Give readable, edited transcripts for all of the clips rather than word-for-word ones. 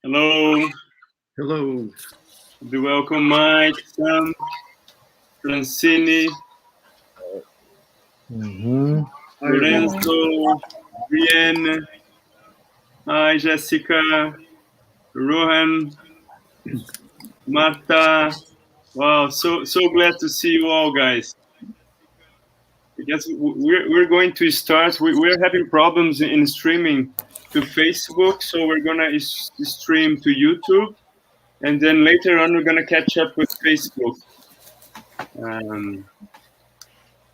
Hello. Hello. Be welcome, Mike, Sam, Francini, Lorenzo, Brienne. Hi, Jessica, Rohan, Marta. Wow, so glad to see you all, guys. I guess we're going to start. We're having problems in streaming to Facebook, so we're gonna stream to YouTube, and then later on we're gonna catch up with Facebook.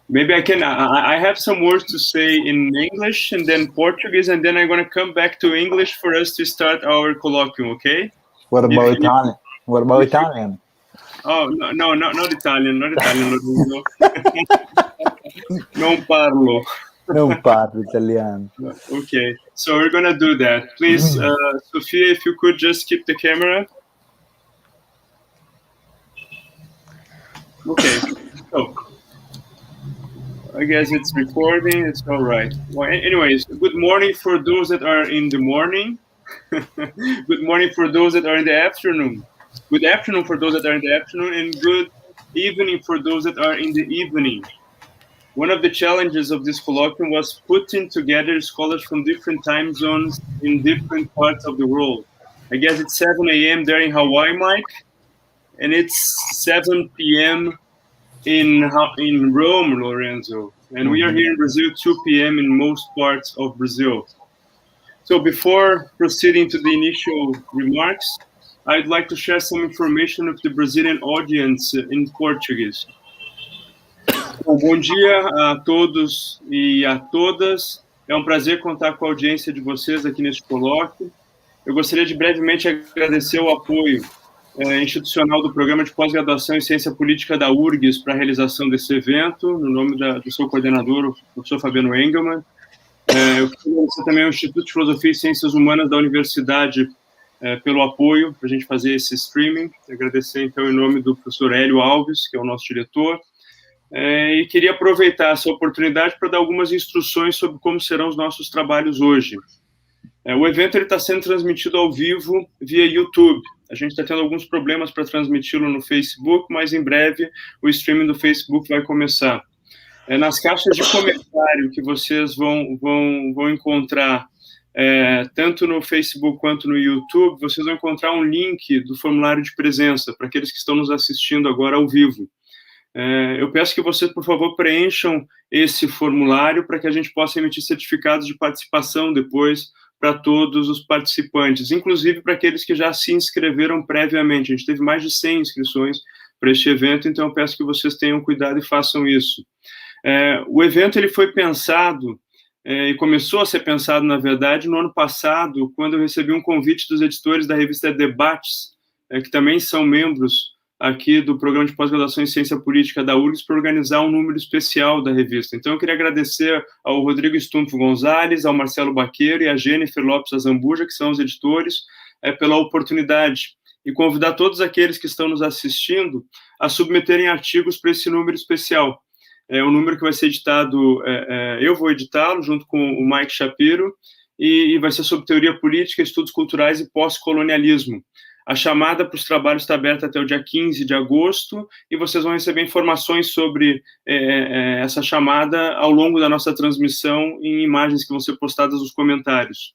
Maybe I have some words to say in English and then Portuguese, and then I'm going to come back to English for us to start our colloquium, okay? What about Italian? What about Italian? Oh, no, not Italian, not Italian. Non parlo. Non parlo italiano. Okay, so we're going to do that. Please, Sophia, if you could just keep the camera. Okay, so I guess it's recording. It's all right. Well, anyways, good morning for those that are in the morning. Good morning for those that are in the afternoon. Good afternoon for those that are in the afternoon, and good evening for those that are in the evening. One of the challenges of this colloquium was putting together scholars from different time zones in different parts of the world. I guess it's 7 a.m. there in Hawaii, Mike, and it's 7 p.m. in Rome, Lorenzo, and we are here in Brazil 2 p.m. in most parts of Brazil. So before proceeding to the initial remarks, I'd like to share some information with the Brazilian audience in Portuguese. Bom dia a todos e a todas. É um prazer contar com a audiência de vocês aqui neste colóquio. Eu gostaria de brevemente agradecer o apoio institucional do Programa de Pós-Graduação em Ciência Política da UFRGS para a realização desse evento, no nome do seu coordenador, o professor Fabiano Engelmann. Eu queria agradecer também ao Instituto de Filosofia e Ciências Humanas da Universidade pelo apoio para a gente fazer esse streaming. Agradecer, então, em nome do professor Hélio Alves, que é o nosso diretor, e queria aproveitar essa oportunidade para dar algumas instruções sobre como serão os nossos trabalhos hoje. O evento está sendo transmitido ao vivo via YouTube. A gente está tendo alguns problemas para transmiti-lo no Facebook, mas em breve o streaming do Facebook vai começar. Nas caixas de comentário que vocês vão encontrar, tanto no Facebook quanto no YouTube, vocês vão encontrar um link do formulário de presença para aqueles que estão nos assistindo agora ao vivo. Eu peço que vocês, por favor, preencham esse formulário para que a gente possa emitir certificados de participação depois para todos os participantes, inclusive para aqueles que já se inscreveram previamente. A gente teve mais de 100 inscrições para este evento, então eu peço que vocês tenham cuidado e façam isso. O evento ele foi pensado, e começou a ser pensado, na verdade, no ano passado, quando eu recebi um convite dos editores da revista Debates, que também são membros aqui do Programa de Pós-Graduação em Ciência Política da UFRGS, para organizar um número especial da revista. Então, eu queria agradecer ao Rodrigo Stumpf Gonzalez, ao Marcelo Baqueiro e à Jennifer Lopes Azambuja, que são os editores, pela oportunidade, e convidar todos aqueles que estão nos assistindo a submeterem artigos para esse número especial. O número que vai ser editado, eu vou editá-lo, junto com o Mike Shapiro, e vai ser sobre teoria política, estudos culturais e pós-colonialismo. A chamada para os trabalhos está aberta até o dia 15 de agosto, e vocês vão receber informações sobre essa chamada ao longo da nossa transmissão em imagens que vão ser postadas nos comentários.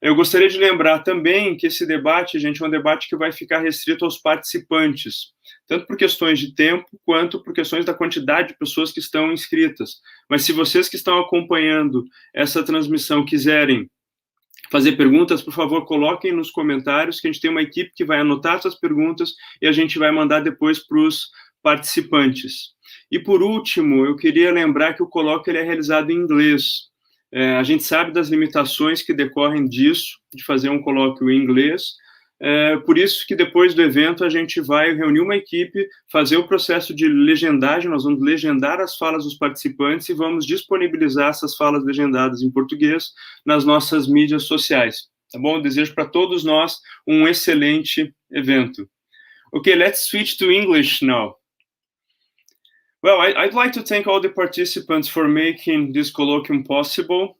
Eu gostaria de lembrar também que esse debate, gente, é um debate que vai ficar restrito aos participantes, tanto por questões de tempo, quanto por questões da quantidade de pessoas que estão inscritas. Mas se vocês que estão acompanhando essa transmissão quiserem fazer perguntas, por favor, coloquem nos comentários, que a gente tem uma equipe que vai anotar essas perguntas e a gente vai mandar depois para os participantes. E, por último, eu queria lembrar que o colóquio ele é realizado em inglês. A gente sabe das limitações que decorrem disso, de fazer um colóquio em inglês. Por isso que depois do evento a gente vai reunir uma equipe, fazer o processo de legendagem, nós vamos legendar as falas dos participantes e vamos disponibilizar essas falas legendadas em português nas nossas mídias sociais, tá bom? Eu desejo para todos nós um excelente evento. Okay, let's switch to English now. Well, I'd like to thank all the participants for making this colloquium possible.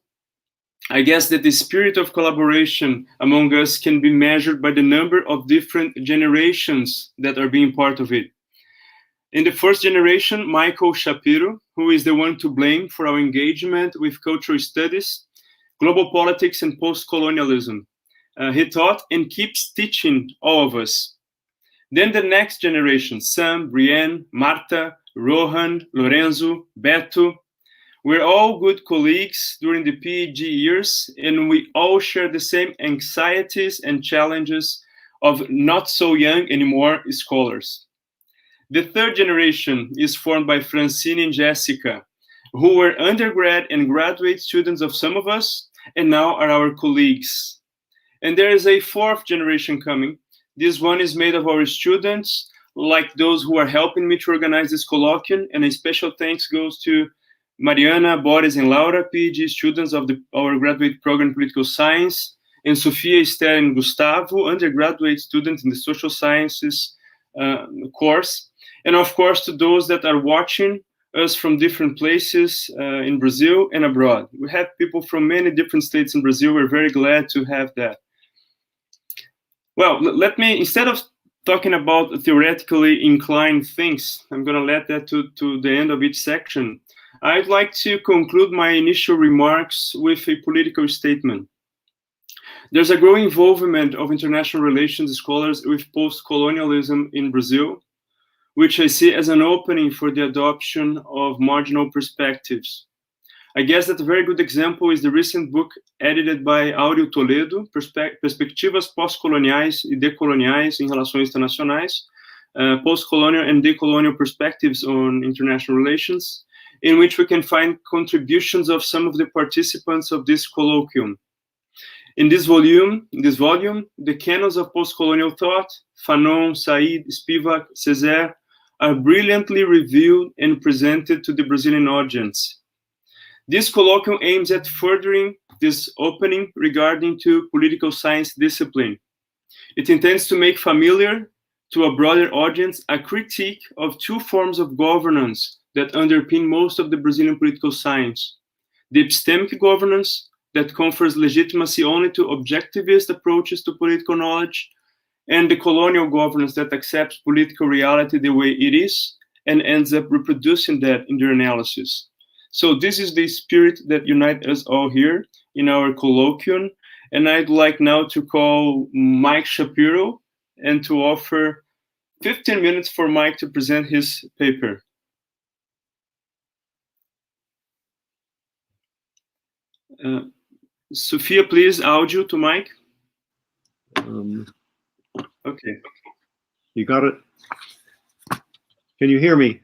I guess that the spirit of collaboration among us can be measured by the number of different generations that are being part of it. In the first generation, Michael Shapiro, who is the one to blame for our engagement with cultural studies, global politics, and post-colonialism. He taught and keeps teaching all of us. Then the next generation, Sam, Brienne, Marta, Rohan, Lorenzo, Beto, we're all good colleagues during the PhD years, and we all share the same anxieties and challenges of not so young anymore scholars. The third generation is formed by Francine and Jessica, who were undergrad and graduate students of some of us, and now are our colleagues. And there is a fourth generation coming. This one is made of our students, like those who are helping me to organize this colloquium, and a special thanks goes to Mariana, Boris, and Laura, PhD students of our graduate program in political science, and Sofia, Esther, and Gustavo, undergraduate students in the social sciences course. And of course, to those that are watching us from different places in Brazil and abroad. We have people from many different states in Brazil. We're very glad to have that. Well, let me, instead of talking about theoretically inclined things, I'm going to let that to the end of each section. I'd like to conclude my initial remarks with a political statement. There's a growing involvement of international relations scholars with post-colonialism in Brazil, which I see as an opening for the adoption of marginal perspectives. I guess that a very good example is the recent book edited by Áureo Toledo, Perspectivas Postcoloniais e Decoloniais em Relações Internacionais, Post-Colonial and Decolonial Perspectives on International Relations, in which we can find contributions of some of the participants of this colloquium. In this volume, the canons of post-colonial thought, Fanon, Said, Spivak, Césaire, are brilliantly reviewed and presented to the Brazilian audience. This colloquium aims at furthering this opening regarding to political science discipline. It intends to make familiar to a broader audience a critique of two forms of governance that underpin most of the Brazilian political science: the epistemic governance that confers legitimacy only to objectivist approaches to political knowledge, and the colonial governance that accepts political reality the way it is and ends up reproducing that in their analysis. So this is the spirit that unites us all here in our colloquium, and I'd like now to call Mike Shapiro and to offer 15 minutes for Mike to present his paper. Sophia, please, audio to Mike. Okay. You got it? Can you hear me?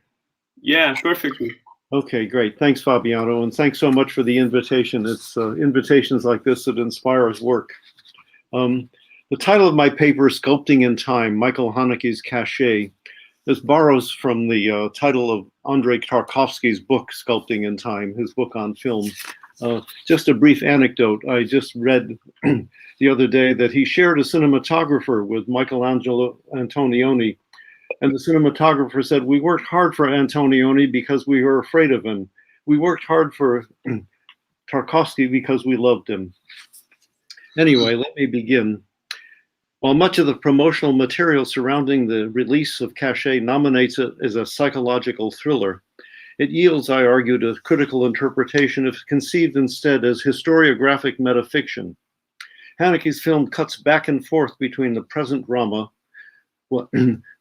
Yeah, perfectly. Okay, great. Thanks, Fabiano, and thanks so much for the invitation. It's invitations like this that inspire us work. The title of my paper, Sculpting in Time, Michael Haneke's Cachet, this borrows from the title of Andrei Tarkovsky's book, Sculpting in Time, his book on film. Just a brief anecdote. I just read the other day that he shared a cinematographer with Michelangelo Antonioni, and the cinematographer said, "We worked hard for Antonioni because we were afraid of him. We worked hard for Tarkovsky because we loved him." Anyway, let me begin. While much of the promotional material surrounding the release of Cachet nominates it as a psychological thriller, it yields, I argued, a critical interpretation if conceived instead as historiographic metafiction. Haneke's film cuts back and forth between the present drama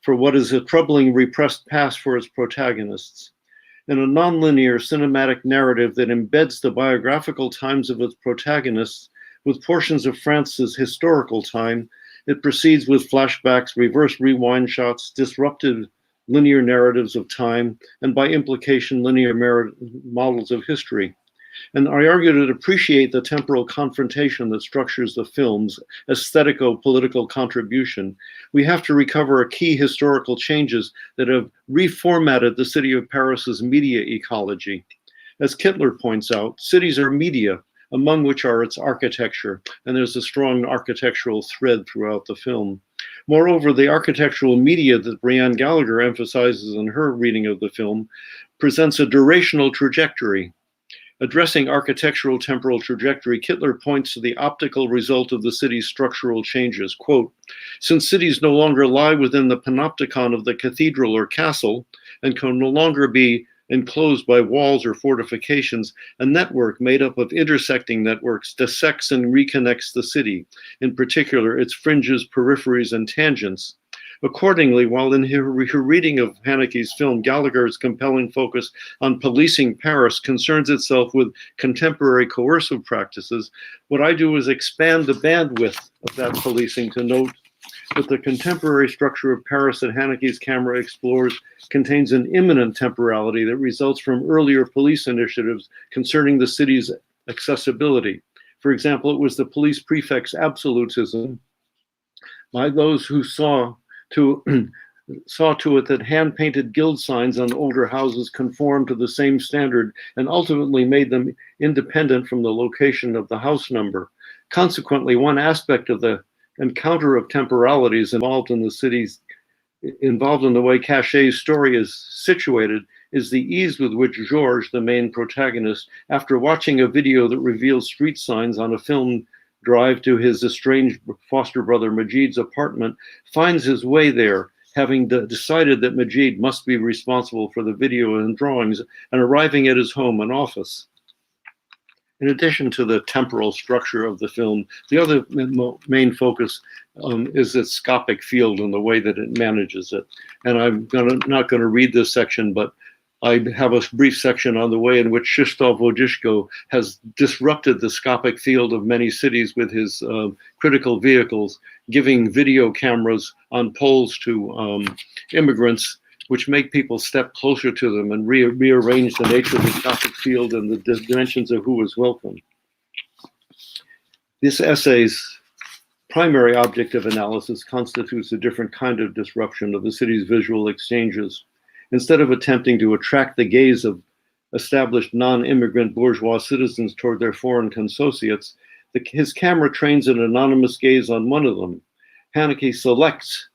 for what is a troubling repressed past for its protagonists, and a nonlinear cinematic narrative that embeds the biographical times of its protagonists with portions of France's historical time. It proceeds with flashbacks, reverse rewind shots, disruptive linear narratives of time, and by implication, linear models of history. And I argue to appreciate the temporal confrontation that structures the film's aesthetico-political contribution, we have to recover key historical changes that have reformatted the city of Paris's media ecology. As Kittler points out, cities are media, among which are its architecture, and there's a strong architectural thread throughout the film. Moreover, the architectural media that Brienne Gallagher emphasizes in her reading of the film presents a durational trajectory. Addressing architectural temporal trajectory, Kittler points to the optical result of the city's structural changes. Quote, since cities no longer lie within the panopticon of the cathedral or castle and can no longer be enclosed by walls or fortifications, a network made up of intersecting networks dissects and reconnects the city, in particular its fringes, peripheries, and tangents. Accordingly, while in her reading of Haneke's film, Gallagher's compelling focus on policing Paris concerns itself with contemporary coercive practices, what I do is expand the bandwidth of that policing to note that the contemporary structure of Paris that Haneke's camera explores contains an imminent temporality that results from earlier police initiatives concerning the city's accessibility. For example, it was the police prefect's absolutism by those who saw to it that hand-painted guild signs on older houses conformed to the same standard and ultimately made them independent from the location of the house number. Consequently, one aspect of the encounter of temporalities involved in the way Cachet's story is situated is the ease with which Georges, the main protagonist, after watching a video that reveals street signs on a film drive to his estranged foster brother Majid's apartment, finds his way there, having decided that Majid must be responsible for the video and drawings, and arriving at his home and office. In addition to the temporal structure of the film, the other main focus is its scopic field and the way that it manages it. And I'm not going to read this section, but I have a brief section on the way in which Krzysztof Wojcicki has disrupted the scopic field of many cities with his critical vehicles, giving video cameras on poles to immigrants, which make people step closer to them and rearrange the nature of the scopic field and the dimensions of who is welcome. This essay's primary object of analysis constitutes a different kind of disruption of the city's visual exchanges. Instead of attempting to attract the gaze of established non-immigrant bourgeois citizens toward their foreign consociates, his camera trains an anonymous gaze on one of them. Haneke selects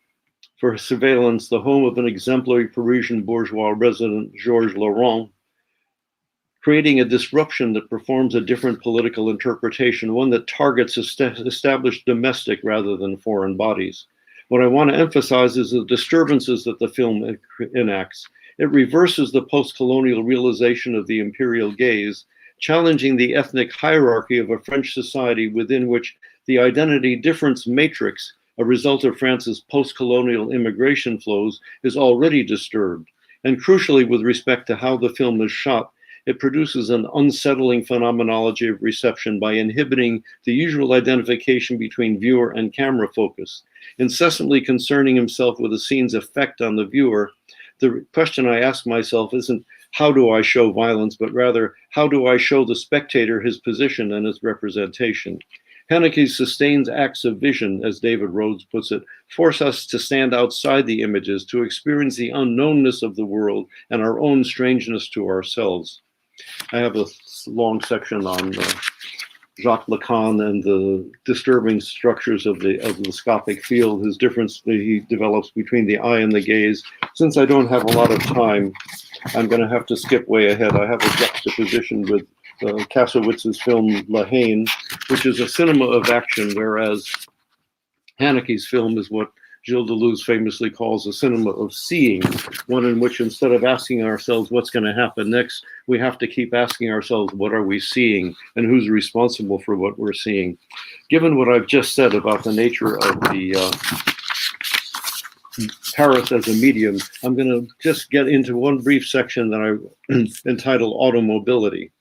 for surveillance the home of an exemplary Parisian bourgeois resident, Georges Laurent, creating a disruption that performs a different political interpretation, one that targets established domestic rather than foreign bodies. What I want to emphasize is the disturbances that the film enacts. It reverses the post-colonial realization of the imperial gaze, challenging the ethnic hierarchy of a French society within which the identity difference matrix, a result of France's post-colonial immigration flows, is already disturbed. And crucially, with respect to how the film is shot, it produces an unsettling phenomenology of reception by inhibiting the usual identification between viewer and camera focus. Incessantly concerning himself with the scene's effect on the viewer, the question I ask myself isn't how do I show violence, but rather how do I show the spectator his position and his representation? Haneke's sustained acts of vision, as David Rhodes puts it, force us to stand outside the images, to experience the unknownness of the world and our own strangeness to ourselves. I have a long section on Jacques Lacan and the disturbing structures of the scopic field, his difference that he develops between the eye and the gaze. Since I don't have a lot of time, I'm going to have to skip way ahead. I have a juxtaposition with Kassowitz's film La Haine, which is a cinema of action, whereas Haneke's film is what Gilles Deleuze famously calls a cinema of seeing, one in which instead of asking ourselves what's going to happen next, we have to keep asking ourselves, what are we seeing and who's responsible for what we're seeing? Given what I've just said about the nature of the Paris as a medium, I'm going to just get into one brief section that I entitled Automobility.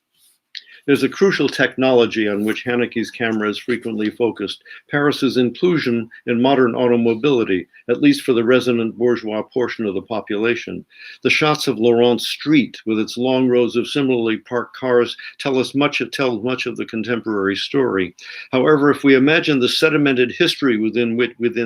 There's a crucial technology on which Haneke's camera is frequently focused, Paris's inclusion in modern automobility, at least for the resident bourgeois portion of the population. The shots of Laurent's street, with its long rows of similarly parked cars, tell much of the contemporary story. However, if we imagine the sedimented history within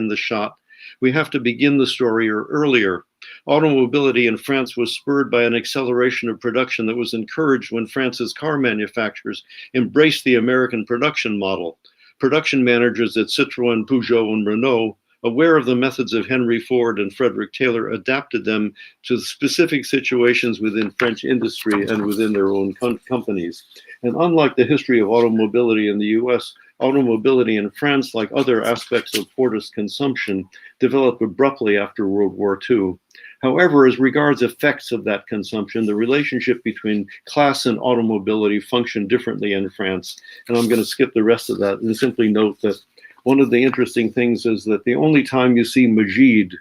the shot, we have to begin the story earlier. Automobility in France was spurred by an acceleration of production that was encouraged when France's car manufacturers embraced the American production model. Production managers at Citroën, Peugeot, and Renault, aware of the methods of Henry Ford and Frederick Taylor, adapted them to specific situations within French industry and within their own companies. And unlike the history of automobility in the US, automobility in France, like other aspects of Fordist consumption, developed abruptly after World War II. However, as regards effects of that consumption, the relationship between class and automobility functioned differently in France. And I'm going to skip the rest of that and simply note that one of the interesting things is that the only time you see Majid,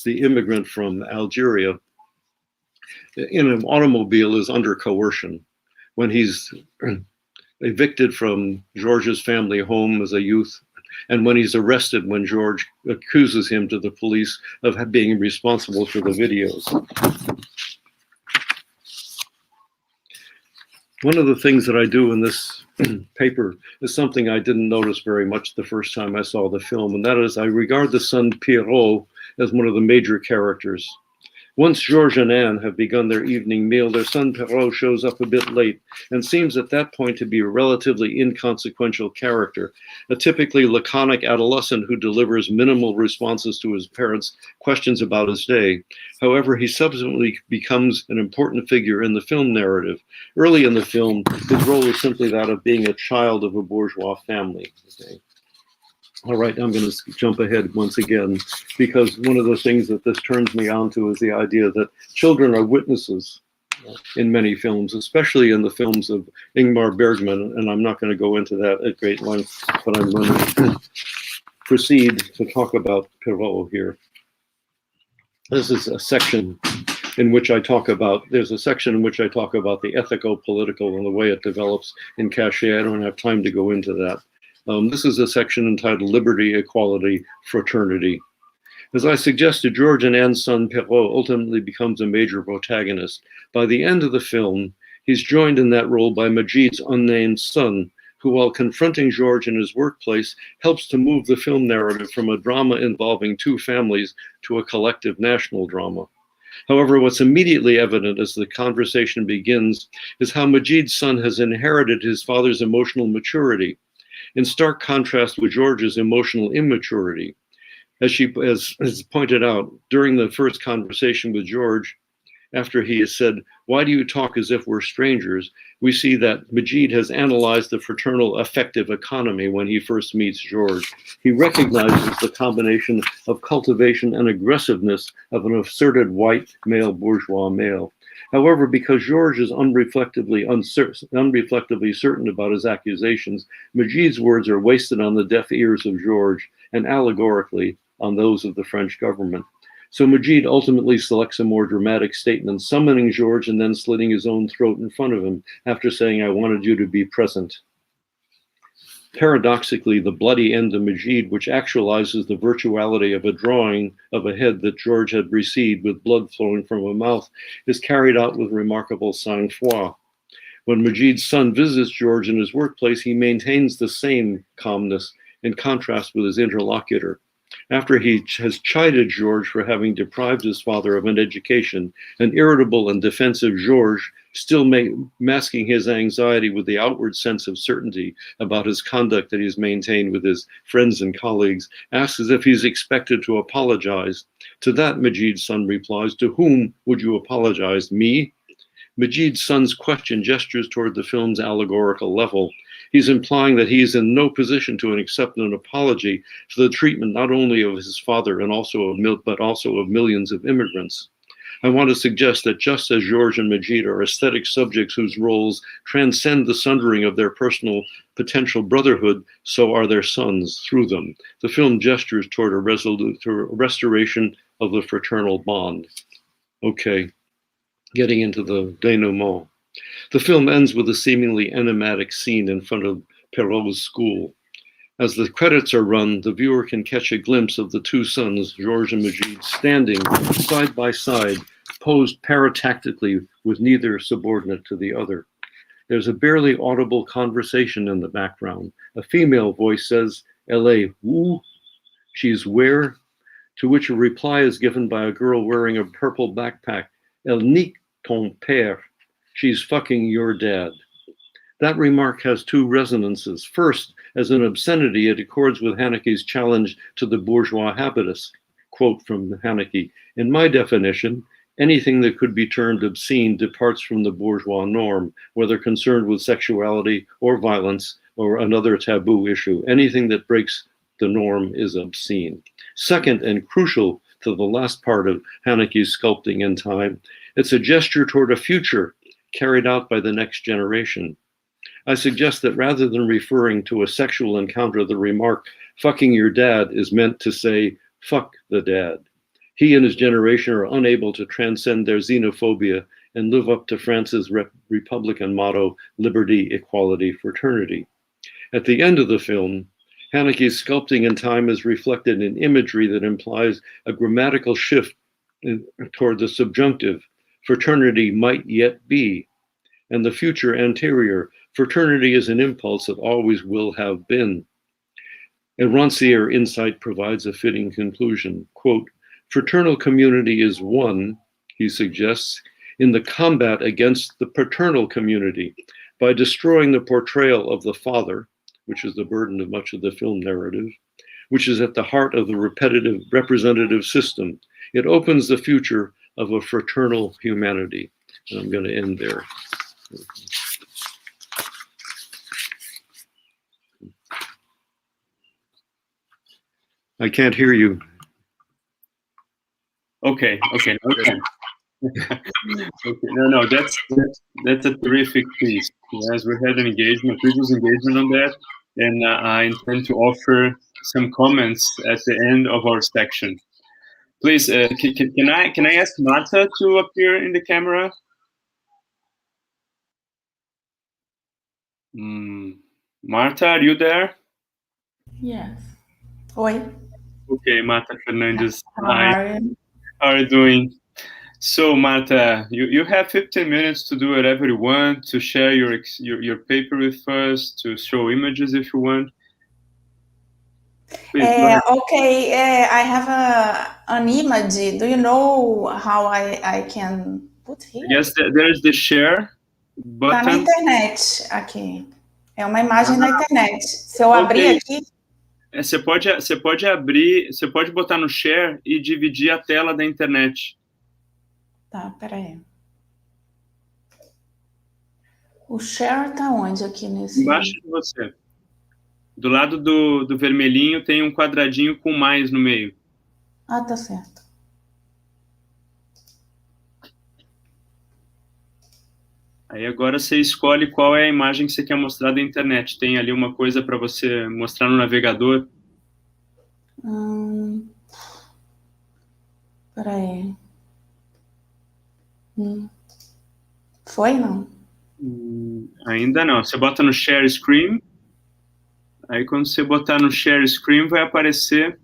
the immigrant from Algeria, in an automobile is under coercion. When he's evicted from George's family home as a youth, and when he's arrested when George accuses him to the police of being responsible for the videos. One of the things that I do in this paper is something I didn't notice very much the first time I saw the film, and that is I regard the son Pierrot as one of the major characters. Once George and Anne have begun their evening meal, their son Pierrot shows up a bit late and seems at that point to be a relatively inconsequential character, a typically laconic adolescent who delivers minimal responses to his parents' questions about his day. However, he subsequently becomes an important figure in the film narrative. Early in the film, his role is simply that of being a child of a bourgeois family. Okay. All right, I'm going to jump ahead once again, because one of the things that this turns me on to is the idea that children are witnesses in many films, especially in the films of Ingmar Bergman, and I'm not going to go into that at great length, but I'm going to proceed to talk about Pierrot here. This is a section in which I talk about, there's a section in which I talk about the ethico-political and the way it develops in Cachet. I don't have time to go into that. This is a section entitled Liberty, Equality, Fraternity. As I suggested, George and Anne's son Pierrot ultimately becomes a major protagonist. By the end of the film, he's joined in that role by Majid's unnamed son, who, while confronting George in his workplace, helps to move the film narrative from a drama involving two families to a collective national drama. However, what's immediately evident as the conversation begins is how Majid's son has inherited his father's emotional maturity, in stark contrast with George's emotional immaturity. As pointed out, during the first conversation with George, after he has said, "Why do you talk as if we're strangers?" we see that Majid has analyzed the fraternal affective economy when he first meets George. He recognizes the combination of cultivation and aggressiveness of an asserted white male bourgeois male. However, because George is unreflectively certain about his accusations, Majid's words are wasted on the deaf ears of George and allegorically on those of the French government. So Majid ultimately selects a more dramatic statement, summoning George and then slitting his own throat in front of him after saying, "I wanted you to be present." Paradoxically, the bloody end of Majid, which actualizes the virtuality of a drawing of a head that George had received with blood flowing from a mouth, is carried out with remarkable sang-froid. When Majid's son visits George in his workplace, he maintains the same calmness in contrast with his interlocutor. After he has chided George for having deprived his father of an education, an irritable and defensive George, still masking his anxiety with the outward sense of certainty about his conduct that he's maintained with his friends and colleagues, asks as if he's expected to apologize. To that, Majid's son replies, "To whom would you apologize? Me?" Majid's son's question gestures toward the film's allegorical level. He's implying that he is in no position to accept an apology for the treatment not only of his father but also of millions of immigrants. I want to suggest that just as George and Majid are aesthetic subjects whose roles transcend the sundering of their personal potential brotherhood, so are their sons through them. The film gestures toward a restoration of the fraternal bond. Okay, getting into the denouement. The film ends with a seemingly enigmatic scene in front of Pierrot's school. As the credits are run, the viewer can catch a glimpse of the two sons, George and Majid, standing side by side, posed paratactically with neither subordinate to the other. There's a barely audible conversation in the background. A female voice says, "Elle est où?" She's where? To which a reply is given by a girl wearing a purple backpack. "Elle nique ton père." She's fucking your dad. That remark has two resonances. First, as an obscenity, it accords with Haneke's challenge to the bourgeois habitus. Quote from Haneke, "In my definition, Anything that could be termed obscene departs from the bourgeois norm, whether concerned with sexuality or violence or another taboo issue. Anything that breaks the norm is obscene. Second, and crucial to the last part of Haneke's Sculpting in Time, it's a gesture toward a future carried out by the next generation. I suggest that rather than referring to a sexual encounter, the remark, fucking your dad, is meant to say, fuck the dad. He and his generation are unable to transcend their xenophobia and live up to France's Republican motto, liberty, equality, fraternity. At the end of the film, Haneke's Sculpting in Time is reflected in imagery that implies a grammatical shift toward the subjunctive. Fraternity might yet be, and the future anterior. Fraternity is an impulse that always will have been. And Rancière insight provides a fitting conclusion. Quote, fraternal community is one, he suggests, in the combat against the paternal community by destroying the portrayal of the father, which is the burden of much of the film narrative, which is at the heart of the repetitive representative system. It opens the future of a fraternal humanity. And I'm going to end there. I can't hear you. Okay. Okay. No, that's a terrific piece. Yes, we had an engagement, previous engagement on that, and I intend to offer some comments at the end of our section. Please, can I ask Marta to appear in the camera? Marta, are you there? Yes. Oi. Okay, Marta Fernandes. Hi. How are you doing? So, Marta, you have 15 minutes to do whatever you want, to share your paper with us, to show images if you want. Please, okay, I have an image. Do you know how I can put here? Yes, there's the share button. Tá na internet aqui. É uma imagem na internet. Se eu abrir aqui... Você pode abrir, você pode botar no share e dividir a tela da internet. Tá, peraí. O share tá onde aqui nesse... Embaixo de você. Do lado do vermelhinho tem um quadradinho com mais no meio. Ah, tá certo. Aí agora você escolhe qual é a imagem que você quer mostrar da internet. Tem ali uma coisa para você mostrar no navegador. Peraí. Foi, não? Ainda não. Você bota no share screen. Aí quando você botar no share screen vai aparecer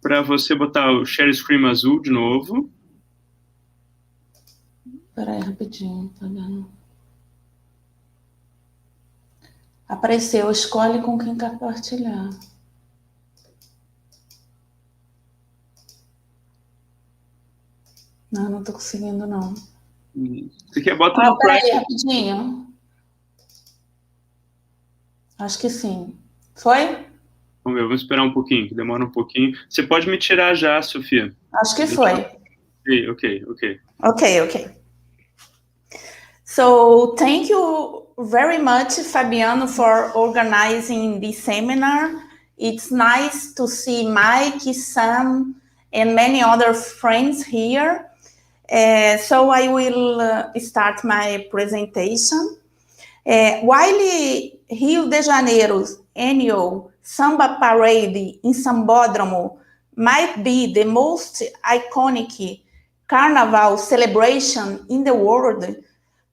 para você botar o share screen azul de novo. Peraí, rapidinho, tá dando. Apareceu, escolhe com quem quer compartilhar. Não tô conseguindo, não. Você quer botar no peraí, rapidinho. Acho que sim. Foi? Vamos ver, vamos esperar um pouquinho, que demora um pouquinho. Você pode me tirar já, Sofia. Acho que foi. Ok. So, thank you very much, Fabiano, for organizing this seminar. It's nice to see Mike, Sam, and many other friends here. So I will start my presentation. While Rio de Janeiro's annual Samba Parade in Sambódromo might be the most iconic carnival celebration in the world,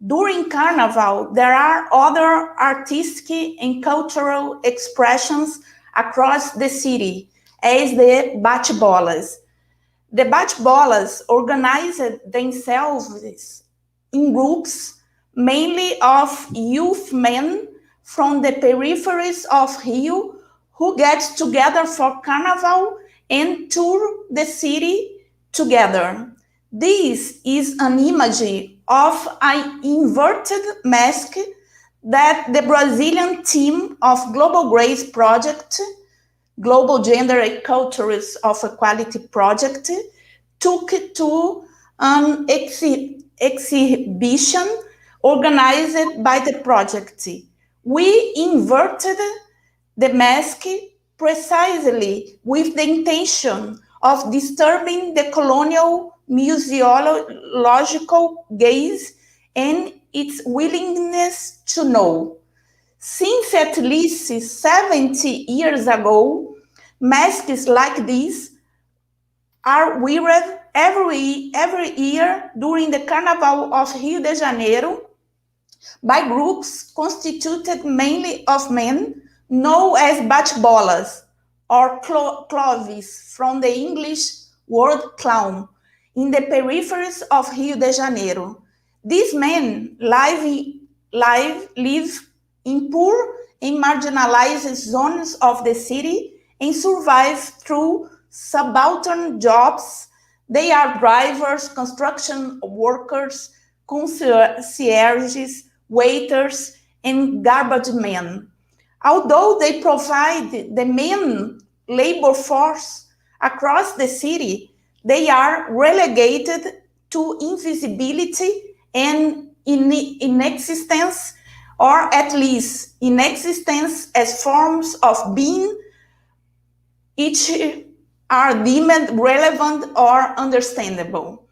during Carnival, there are other artistic and cultural expressions across the city, as the bate-bolas. The bate-bolas organized themselves in groups, mainly of youth men from the peripheries of Rio, who get together for Carnival and tour the city together. This is an image of an inverted mask that the Brazilian team of Global Grace Project, Global Gender and Cultures of Equality Project, took to an exhibition organized by the project. We inverted the mask precisely with the intention of disturbing the colonial museological gaze and its willingness to know. Since at least 70 years ago, masks like these are weared every year during the Carnival of Rio de Janeiro by groups constituted mainly of men known as bate-bolas or clovis from the English word clown in the peripheries of Rio de Janeiro. These men live in poor and marginalized zones of the city and survive through subaltern jobs. They are drivers, construction workers, concierges, waiters, and garbage men. Although they provide the main labor force across the city, they are relegated to invisibility and inexistence, or at least inexistence as forms of being, each are deemed relevant or understandable.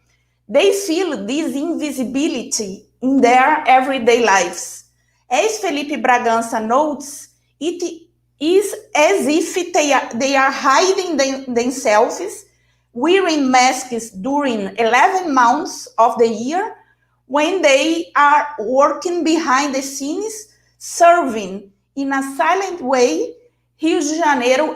They feel this invisibility in their everyday lives. As Felipe Bragança notes, it is as if they are hiding themselves, wearing masks during 11 months of the year, when they are working behind the scenes, serving in a silent way Rio de Janeiro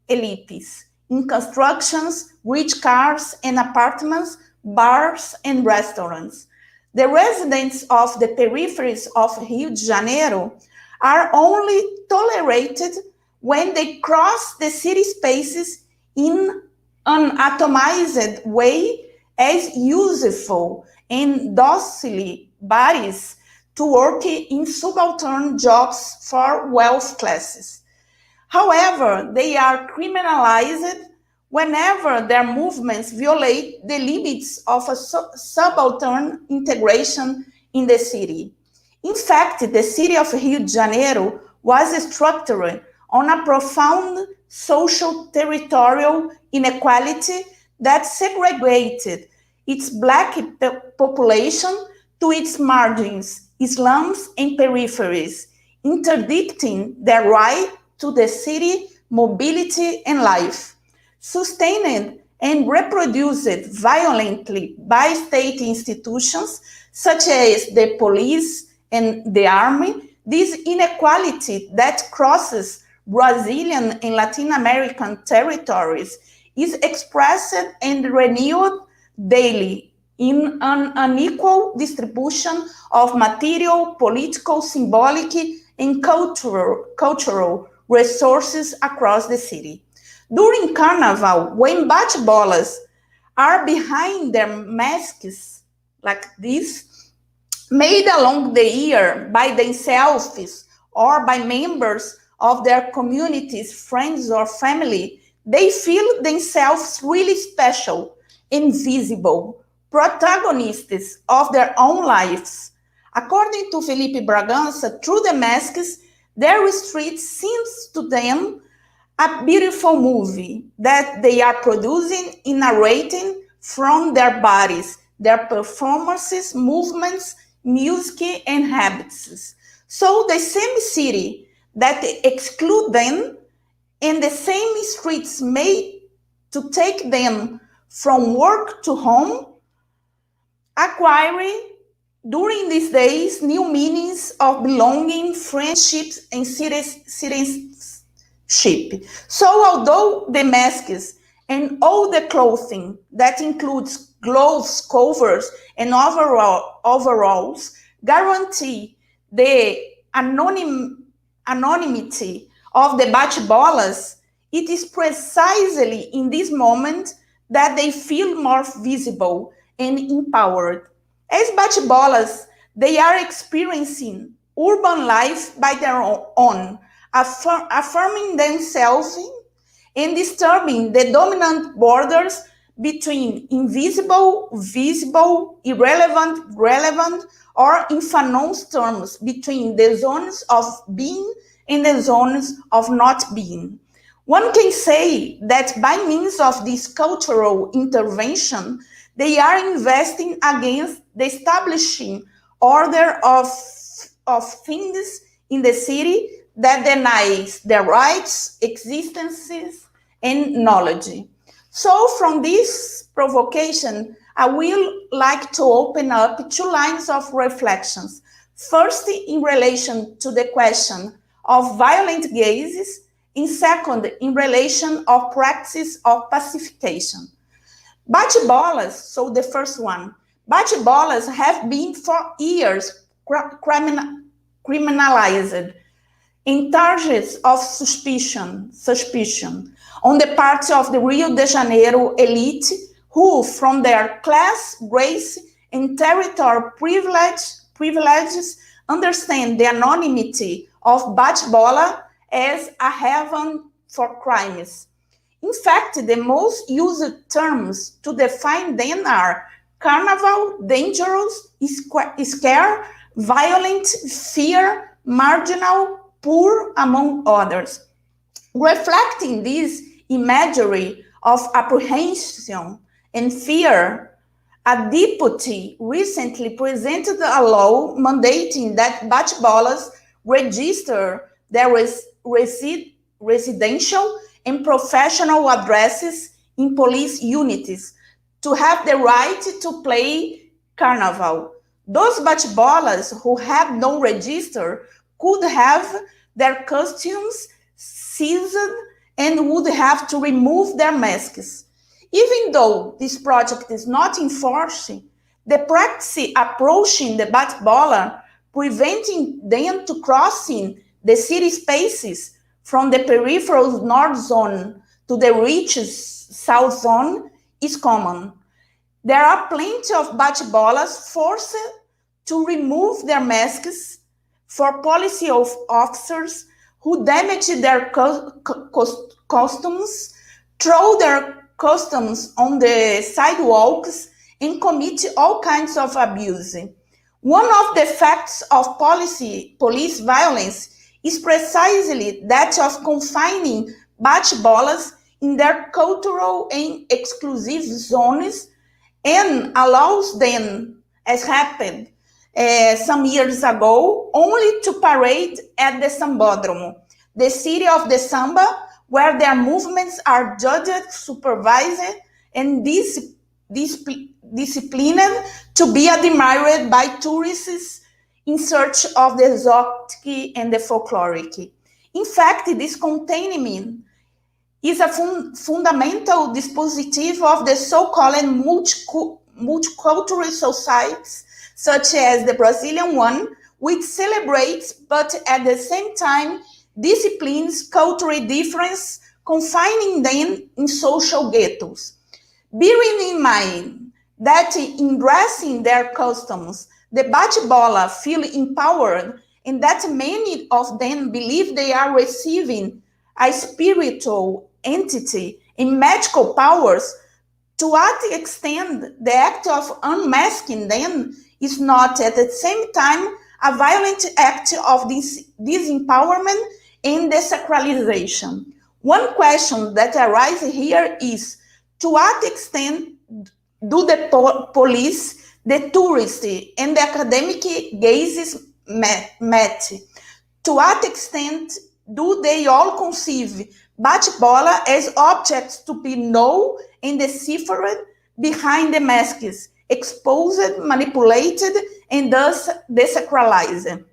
elites in constructions, rich cars and apartments, bars and restaurants. The residents of the peripheries of Rio de Janeiro are only tolerated when they cross the city spaces in an atomized way as useful and docile bodies to work in subaltern jobs for wealth classes. However, they are criminalized whenever their movements violate the limits of a subaltern integration in the city. In fact, the city of Rio de Janeiro was structured on a profound social territorial inequality that segregated its Black population to its margins, slums, and peripheries, interdicting their right to the city, mobility, and life. Sustained and reproduced violently by state institutions such as the police and the army, this inequality that crosses Brazilian and Latin American territories is expressed and renewed daily in an unequal distribution of material, political, symbolic, and cultural resources across the city. During Carnival, when bate-bolas are behind their masks like this, made along the year by themselves or by members of their communities, friends, or family, they feel themselves really special, invisible, protagonists of their own lives. According to Felipe Bragança, through the masks, their street seems to them a beautiful movie that they are producing and narrating from their bodies, their performances, movements, music, and habits. So the same city that exclude them and the same streets made to take them from work to home, acquiring during these days new meanings of belonging, friendships, and citizenship. So although the masks and all the clothing that includes gloves, covers, and overalls guarantee the anonymity of the bate-bolas, it is precisely in this moment that they feel more visible and empowered. As bate-bolas, they are experiencing urban life by their own, affirming themselves and disturbing the dominant borders between invisible, visible, irrelevant, relevant, or in Fanon's terms, between the zones of being and the zones of not being. One can say that by means of this cultural intervention, they are investing against the establishing order of things in the city that denies their rights, existences, and knowledge. So from this provocation, I will like to open up 2 lines of reflections. First, in relation to the question of violent gazes, and second, in relation of practice of pacification. Bate-bolas, so the first one, bate-bolas have been for years criminalized in charges of suspicion on the part of the Rio de Janeiro elite, who, from their class, race, and territorial privileges, understand the anonymity of bate-bola as a haven for crimes. In fact, the most used terms to define them are carnival, dangerous, scare, violent, fear, marginal, poor, among others. Reflecting this imagery of apprehension and fear, a deputy recently presented a law mandating that bate-bolas register their residential and professional addresses in police units to have the right to play carnival. Those bate-bolas who have no register could have their costumes seized and would have to remove their masks. Even though this project is not enforcing, the practice approaching the bate-bola, preventing them to crossing the city spaces from the peripheral north zone to the rich south zone is common. There are plenty of bate-bolas forced to remove their masks for police officers who damage their costumes, throw their costumes on the sidewalks, and commit all kinds of abuse. One of the effects of police violence is precisely that of confining bate-bolas in their cultural and exclusive zones and allows them, as happened some years ago, only to parade at the Sambódromo, the city of the samba, where their movements are judged, supervised, and disciplined to be admired by tourists in search of the exotic and the folkloric. In fact, this containment is a fundamental dispositive of the so-called multicultural societies, such as the Brazilian one, which celebrates, but at the same time, disciplines cultural difference, confining them in social ghettos. Bearing in mind that in dressing their customs, the bate-bola feel empowered, and that many of them believe they are receiving a spiritual entity and magical powers, to what extent the act of unmasking them is not at the same time a violent act of disempowerment and desacralization. One question that arises here is, to what extent do the police, the tourist, and the academic gazes met? To what extent do they all conceive bate-bola as objects to be known and deciphered behind the masks, exposed, manipulated, and thus desacralized?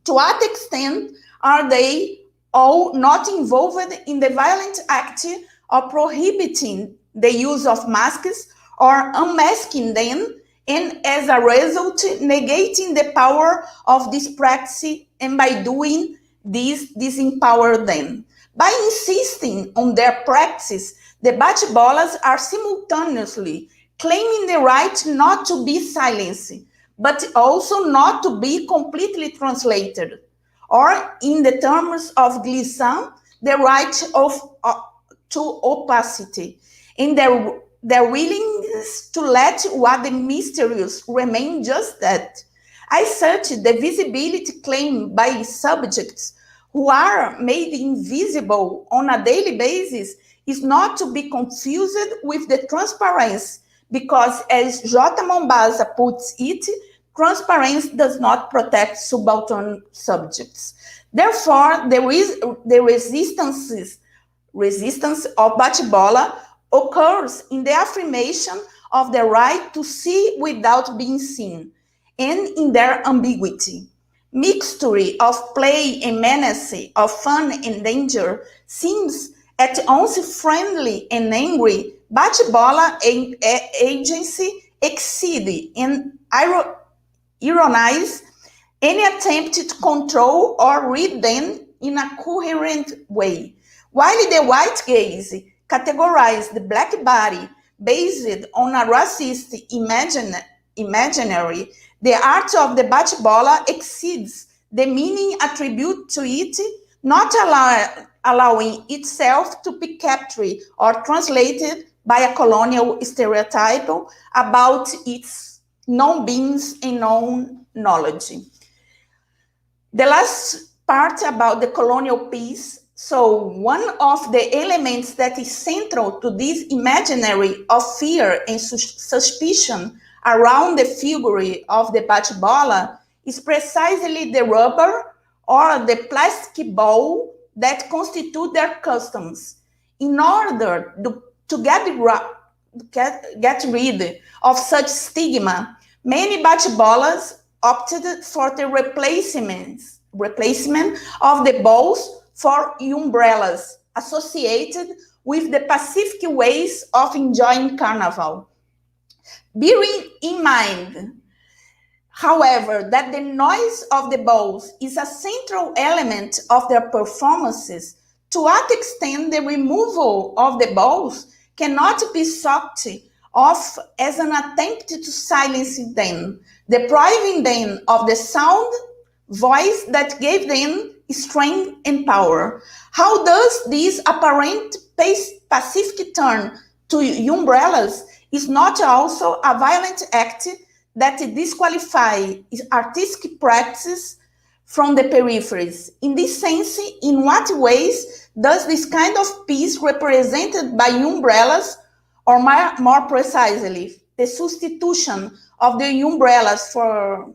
To what extent are they all not involved in the violent act of prohibiting the use of masks or unmasking them, and as a result, negating the power of this practice, and by doing this, disempower them? By insisting on their practice, the bate-bolas are simultaneously claiming the right not to be silenced, but also not to be completely translated, or in the terms of Glissant, the right to opacity. And their their willingness to let what the mysterious remain just that. I searched the visibility claimed by subjects who are made invisible on a daily basis is not to be confused with the transparency, because as J. Mombasa puts it, transparency does not protect subaltern subjects. Therefore, the resistance of bate-bola occurs in the affirmation of the right to see without being seen, and in their ambiguity. Mixture of play and menace, of fun and danger, seems at once friendly and angry. Bate-bola agency exceed and ironize any attempt to control or read them in a coherent way. While the white gaze categorized the black body based on a racist imaginary, the art of the bate-bola exceeds the meaning attributed to it, not allowing itself to be captured or translated by a colonial stereotype about its non-beings and non-knowledge. The last part about the colonial piece. So one of the elements that is central to this imaginary of fear and suspicion around the figure of the bate-bola is precisely the rubber or the plastic ball that constitute their customs. In order to get rid of such stigma, many bate-bolas opted for the replacement of the balls for umbrellas associated with the Pacific ways of enjoying carnival. Bearing in mind, however, that the noise of the balls is a central element of their performances, to what extent the removal of the balls cannot be thought of as an attempt to silence them, depriving them of the sound voice that gave them strength and power. How does this apparent pacific turn to umbrellas is not also a violent act that disqualifies artistic practice from the peripheries? In this sense, in what ways does this kind of piece represented by umbrellas, or more precisely, the substitution of the umbrellas for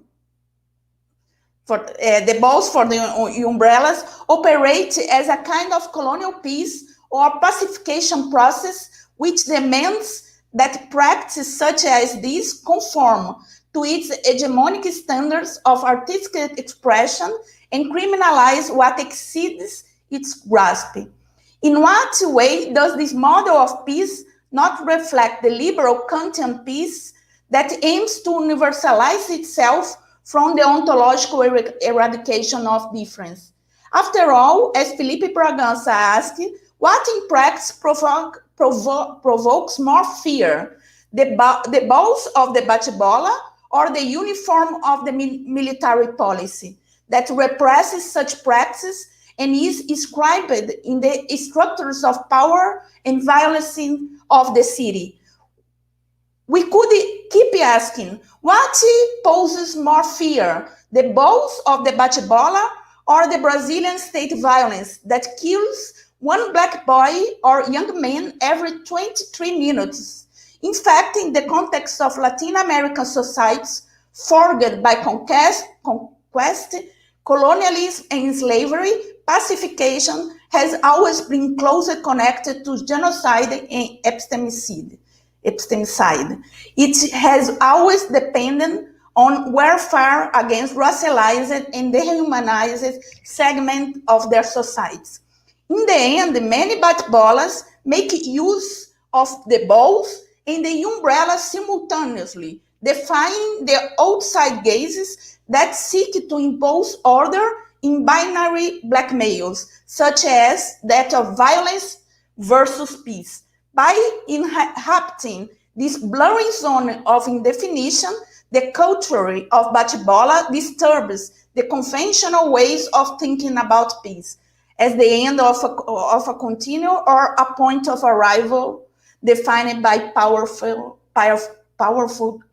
the balls for the umbrellas, operate as a kind of colonial peace or pacification process which demands that practice such as this conform to its hegemonic standards of artistic expression and criminalize what exceeds its grasp? In what way does this model of peace not reflect the liberal Kantian peace that aims to universalize itself from the ontological eradication of difference? After all, as Felipe Bragança asked, what in practice provokes more fear, the balls of the bate-bola or the uniform of the military policy that represses such practice and is inscribed in the structures of power and violence of the city? We could keep asking, what poses more fear, the balls of the bate-bola or the Brazilian state violence that kills one black boy or young man every 23 minutes? In fact, in the context of Latin American societies forged by conquest, colonialism, and slavery, pacification has always been closely connected to genocide and epistemicide. It has always depended on warfare against racialized and dehumanized segments of their societies. In the end, many bate-bolas make use of the balls and the umbrella simultaneously, defying the outside gazes that seek to impose order in binary blackmails, such as that of violence versus peace. By inhabiting this blurring zone of indefinition, the culture of bate-bola disturbs the conventional ways of thinking about peace as the end of a continuum or a point of arrival defined by powerful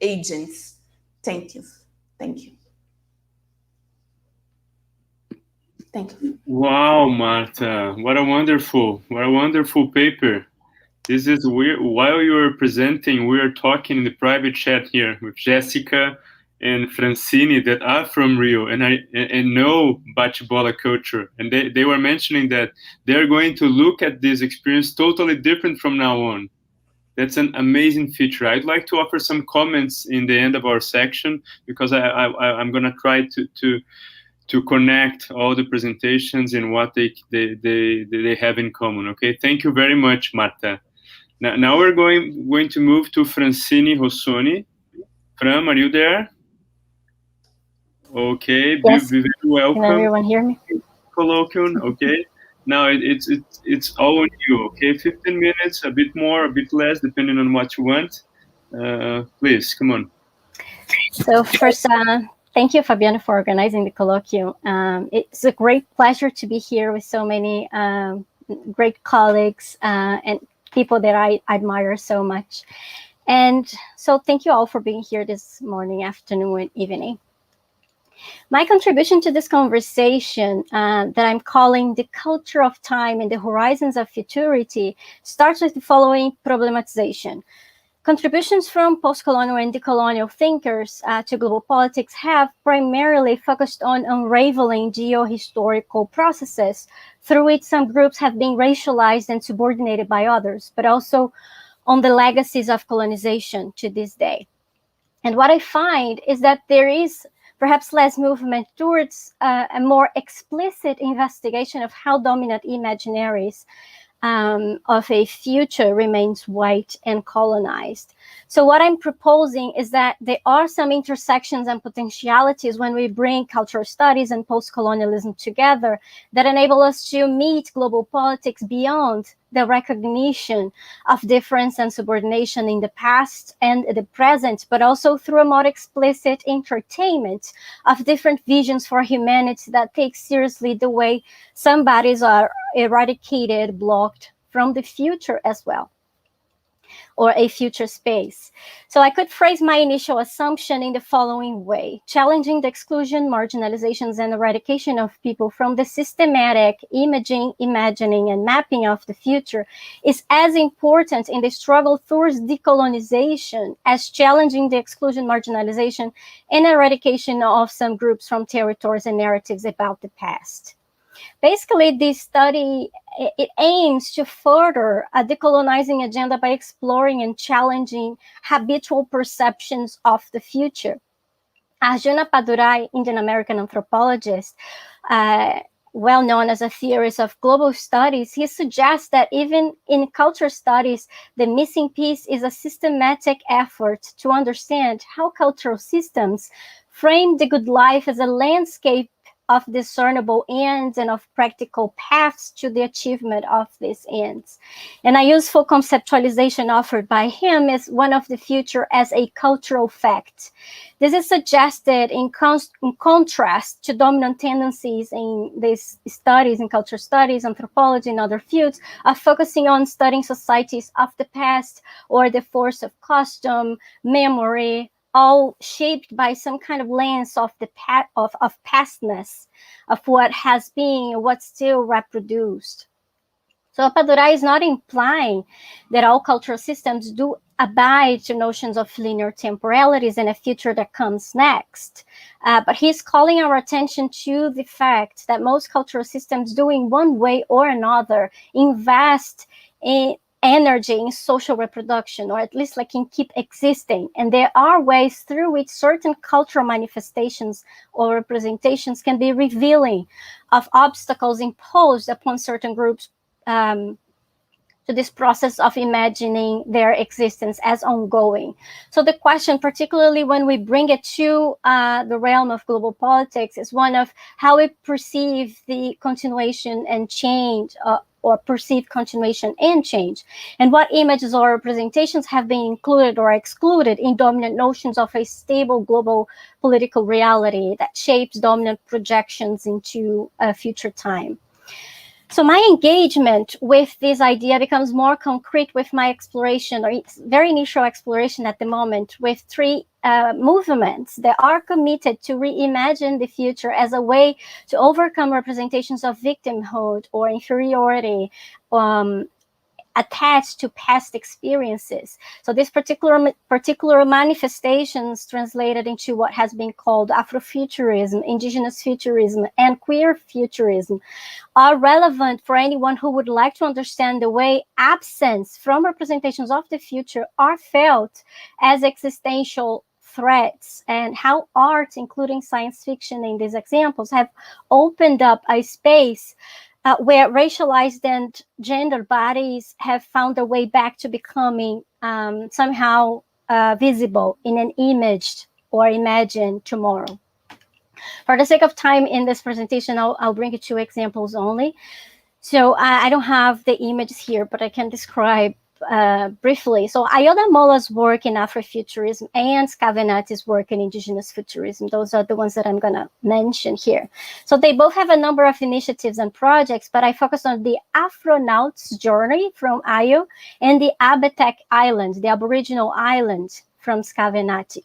agents. Thank you. Thank you. Thank you. Wow, Marta, what a wonderful paper. This is weird. While you were presenting, we were talking in the private chat here with Jessica and Francine that are from Rio and know bate-bola culture. And they were mentioning that they're going to look at this experience totally different from now on. That's an amazing feature. I'd like to offer some comments in the end of our section, because I'm going to try to connect all the presentations and what they have in common. Okay, thank you very much, Marta. Now we're going to move to Francine Rossoni. Fran, are you there? Okay, yes. Be very welcome. Can everyone hear me? Colloquium, okay. Now it's all on you, okay? 15 minutes, a bit more, a bit less, depending on what you want. Please, come on. So first, thank you, Fabiano, for organizing the colloquium. It's a great pleasure to be here with so many great colleagues and people that I admire so much. And so thank you all for being here this morning, afternoon, and evening. My contribution to this conversation that I'm calling the culture of time and the horizons of futurity starts with the following problematization. Contributions from post-colonial and decolonial thinkers to global politics have primarily focused on unraveling geo-historical processes through which some groups have been racialized and subordinated by others, but also on the legacies of colonization to this day. And what I find is that there is perhaps less movement towards a more explicit investigation of how dominant imaginaries of a future remains white and colonized. So what I'm proposing is that there are some intersections and potentialities when we bring cultural studies and post-colonialism together that enable us to meet global politics beyond the recognition of difference and subordination in the past and the present, but also through a more explicit entertainment of different visions for humanity that take seriously the way some bodies are eradicated, blocked from the future as well, or a future space. So I could phrase my initial assumption in the following way: challenging the exclusion, marginalizations, and eradication of people from the systematic imaging, imagining, and mapping of the future is as important in the struggle towards decolonization as challenging the exclusion, marginalization, and eradication of some groups from territories and narratives about the past. Basically, this study, it aims to further a decolonizing agenda by exploring and challenging habitual perceptions of the future. Arjuna Padurai, Indian American anthropologist, well known as a theorist of global studies, he suggests that even in culture studies, the missing piece is a systematic effort to understand how cultural systems frame the good life as a landscape of discernible ends and of practical paths to the achievement of these ends. And a useful conceptualization offered by him is one of the future as a cultural fact. This is suggested in contrast to dominant tendencies in these studies, in culture studies, anthropology, and other fields, of focusing on studying societies of the past or the force of custom, memory, all shaped by some kind of lens of the of pastness, of what has been, what's still reproduced. So Padurai is not implying that all cultural systems do abide to notions of linear temporalities and a future that comes next. But he's calling our attention to the fact that most cultural systems do in one way or another invest in energy in social reproduction, or at least like in keep existing. And there are ways through which certain cultural manifestations or representations can be revealing of obstacles imposed upon certain groups to this process of imagining their existence as ongoing. So the question, particularly when we bring it to the realm of global politics, is one of how we perceive the continuation and change, or perceived continuation and change, and what images or representations have been included or excluded in dominant notions of a stable global political reality that shapes dominant projections into a future time. So my engagement with this idea becomes more concrete with my exploration, or it's very initial exploration at the moment, with three movements that are committed to reimagine the future as a way to overcome representations of victimhood or inferiority attached to past experiences. So this particular manifestations translated into what has been called Afrofuturism, indigenous futurism, and queer futurism are relevant for anyone who would like to understand the way absence from representations of the future are felt as existential threats, and how art, including science fiction in these examples, have opened up a space where racialized and gender bodies have found their way back to becoming somehow visible in an imaged or imagined tomorrow. For the sake of time in this presentation, I'll bring you two examples only. So I don't have the images here, but I can describe briefly. So Ayoda Mola's work in Afrofuturism and Scavenati's work in indigenous futurism, those are the ones that I'm going to mention here. So they both have a number of initiatives and projects, but I focus on the Afronaut's journey from Ayo and the Abetek Island, the Aboriginal island from Scavenati.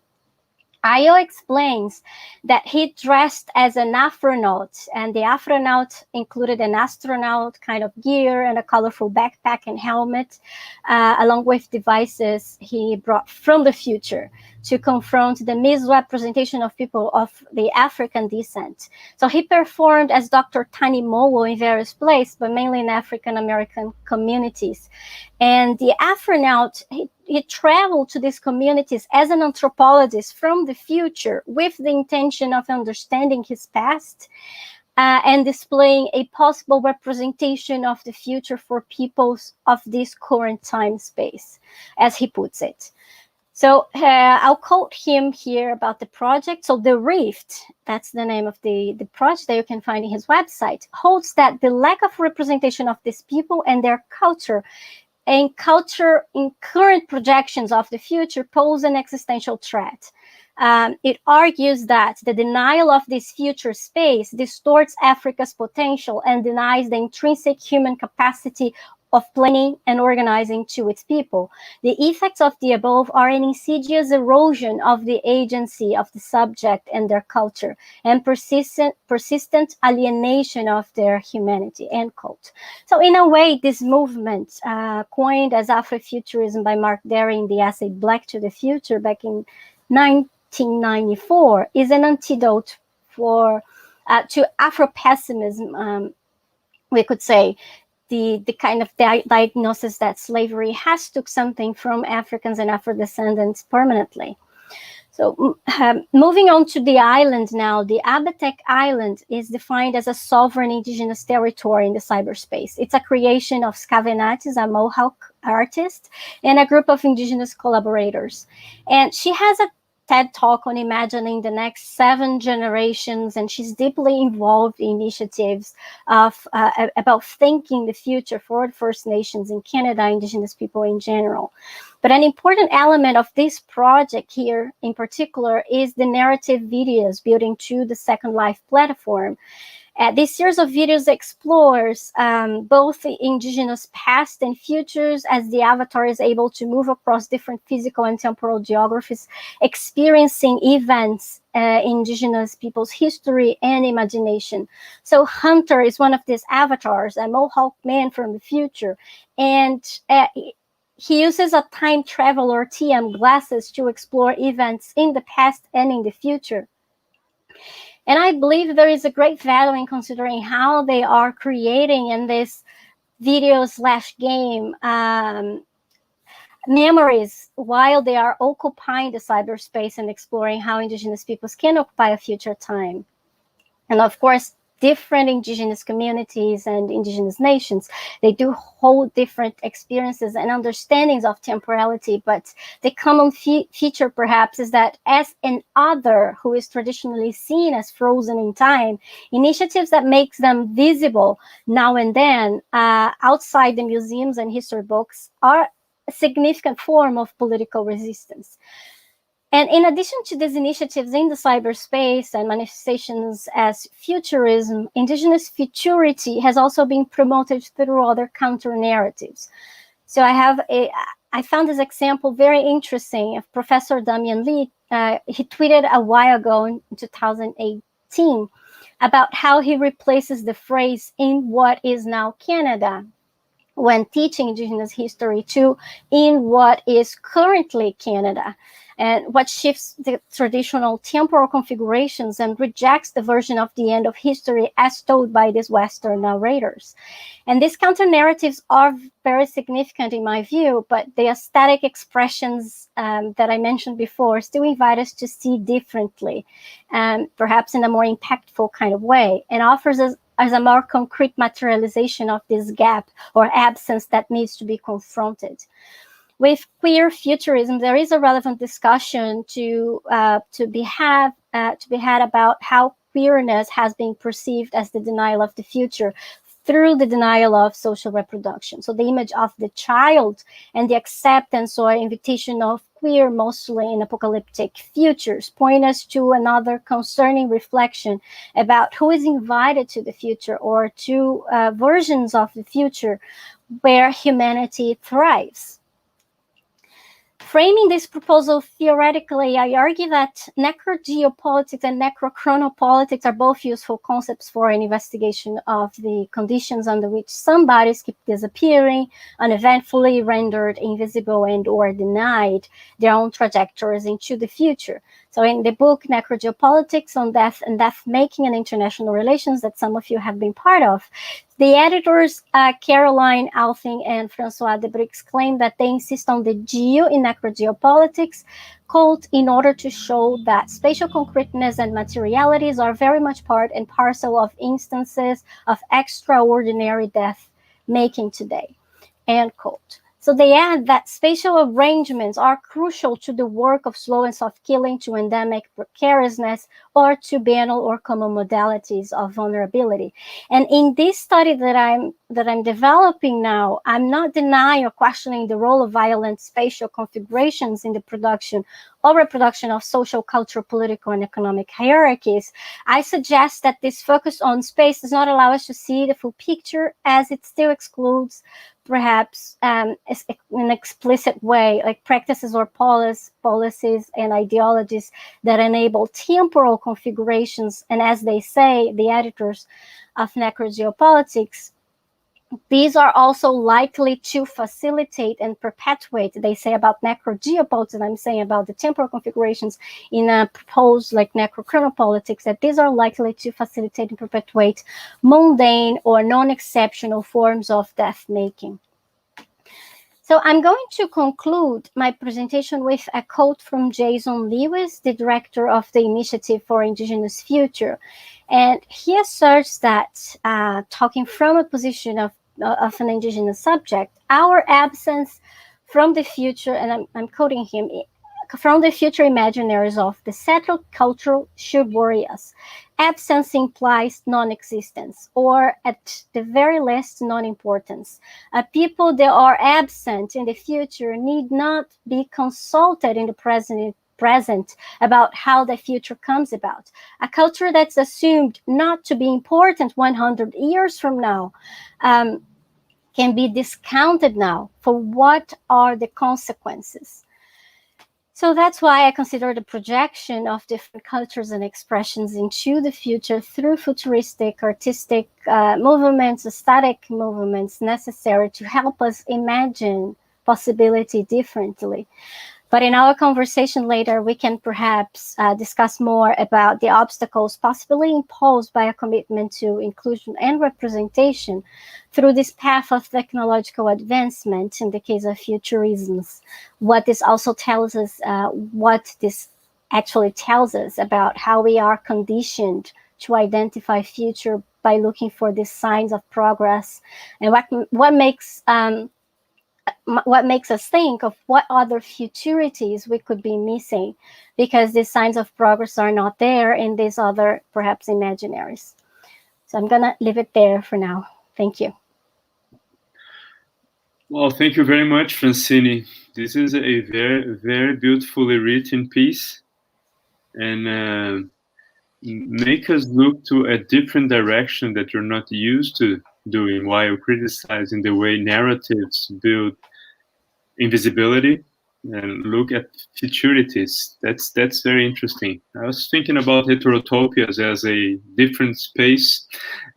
Ayo explains that he dressed as an Afronaut, and the Afronaut included an astronaut kind of gear and a colorful backpack and helmet, along with devices he brought from the future to confront the misrepresentation of people of the African descent. So he performed as Dr. Tani Mowo in various places, but mainly in African American communities. And the Afronaut, he traveled to these communities as an anthropologist from the future with the intention of understanding his past and displaying a possible representation of the future for peoples of this current time space, as he puts it. So I'll quote him here about the project. So the Rift, that's the name of the project that you can find in his website, holds that the lack of representation of these people and their culture and culture in current projections of the future pose an existential threat. It argues that the denial of this future space distorts Africa's potential and denies the intrinsic human capacity of planning and organizing to its people. The effects of the above are an insidious erosion of the agency of the subject and their culture, and persistent alienation of their humanity, end quote. So in a way, this movement, coined as Afrofuturism by Mark Derry in the essay Black to the Future back in 1994, is an antidote to Afro-pessimism, we could say, the kind of diagnosis that slavery has took something from Africans and Afro-descendants permanently. So moving on to the island now, the Abetek Island is defined as a sovereign indigenous territory in the cyberspace. It's a creation of Scavenatis, a Mohawk artist, and a group of indigenous collaborators. And she has a TED Talk on imagining the next 7 generations, and she's deeply involved in initiatives of about thinking the future for the First Nations in Canada, Indigenous people in general. But an important element of this project here in particular is the narrative videos building to the Second Life platform. This series of videos explores both the indigenous past and futures as the avatar is able to move across different physical and temporal geographies, experiencing events in indigenous people's history and imagination. So Hunter is one of these avatars, a Mohawk man from the future, and he uses a time travel or TM glasses to explore events in the past and in the future. And I believe there is a great value in considering how they are creating in this video/game memories while they are occupying the cyberspace and exploring how indigenous peoples can occupy a future time. And of course, different indigenous communities and indigenous nations, they do hold different experiences and understandings of temporality, but the common feature perhaps is that as an other who is traditionally seen as frozen in time, initiatives that makes them visible now and then outside the museums and history books are a significant form of political resistance. And in addition to these initiatives in the cyberspace and manifestations as futurism, indigenous futurity has also been promoted through other counter-narratives. So I found this example very interesting of Professor Damian Lee. He tweeted a while ago in 2018 about how he replaces the phrase "in what is now Canada" when teaching Indigenous history to "in what is currently Canada," and what shifts the traditional temporal configurations and rejects the version of the end of history as told by these Western narrators. And these counter-narratives are very significant in my view, but the aesthetic expressions that I mentioned before still invite us to see differently, perhaps in a more impactful kind of way, and offers us as a more concrete materialization of this gap or absence that needs to be confronted. With queer futurism, there is a relevant discussion to be had about how queerness has been perceived as the denial of the future through the denial of social reproduction. So the image of the child and the acceptance or invitation of queer, mostly in apocalyptic futures, point us to another concerning reflection about who is invited to the future or to versions of the future where humanity thrives. Framing this proposal theoretically, I argue that necrogeopolitics and necrochronopolitics are both useful concepts for an investigation of the conditions under which some bodies keep disappearing, uneventfully rendered invisible and or denied their own trajectories into the future. So in the book Necrogeopolitics on Death and Death-Making and International Relations that some of you have been part of, the editors, Caroline Althing and Francois Debrix, claim that they insist on the geo in necrogeopolitics, quote, in order to show that spatial concreteness and materialities are very much part and parcel of instances of extraordinary death-making today, end quote. So they add that spatial arrangements are crucial to the work of slow and soft killing, to endemic precariousness, or to banal or common modalities of vulnerability. And in this study that I'm developing now, I'm not denying or questioning the role of violent spatial configurations in the production or reproduction of social, cultural, political, and economic hierarchies. I suggest that this focus on space does not allow us to see the full picture, as it still excludes perhaps in an explicit way, like practices or policies and ideologies that enable temporal configurations. And as they say, the editors of Necrogeopolitics, these are also likely to facilitate and perpetuate, they say about necrogeopolitics, and I'm saying about the temporal configurations in a proposed like necrochronopolitics, that these are likely to facilitate and perpetuate mundane or non-exceptional forms of death-making. So I'm going to conclude my presentation with a quote from Jason Lewis, the director of the Initiative for Indigenous Future. And he asserts that, talking from a position of an indigenous subject, our absence from the future, and I'm quoting him, from the future imaginaries of the settled culture should worry us. Absence implies non-existence, or at the very least, non-importance. People that are absent in the future need not be consulted in the present about how the future comes about. A culture that's assumed not to be important 100 years from now can be discounted now. For what are the consequences? So that's why I consider the projection of different cultures and expressions into the future through futuristic, artistic movements, aesthetic movements necessary to help us imagine possibility differently. But in our conversation later, we can perhaps discuss more about the obstacles possibly imposed by a commitment to inclusion and representation through this path of technological advancement in the case of futurisms. What this also tells us, what this actually tells us about how we are conditioned to identify future by looking for these signs of progress, and what makes us think of what other futurities we could be missing, because these signs of progress are not there in these other perhaps imaginaries. So I'm gonna leave it there for now. Thank you. Well, thank you very much, Francine. This is a very, very beautifully written piece, and make us look to a different direction that you're not used to doing while criticizing the way narratives build invisibility and look at futurities. That's very interesting. I was thinking about heterotopias as a different space,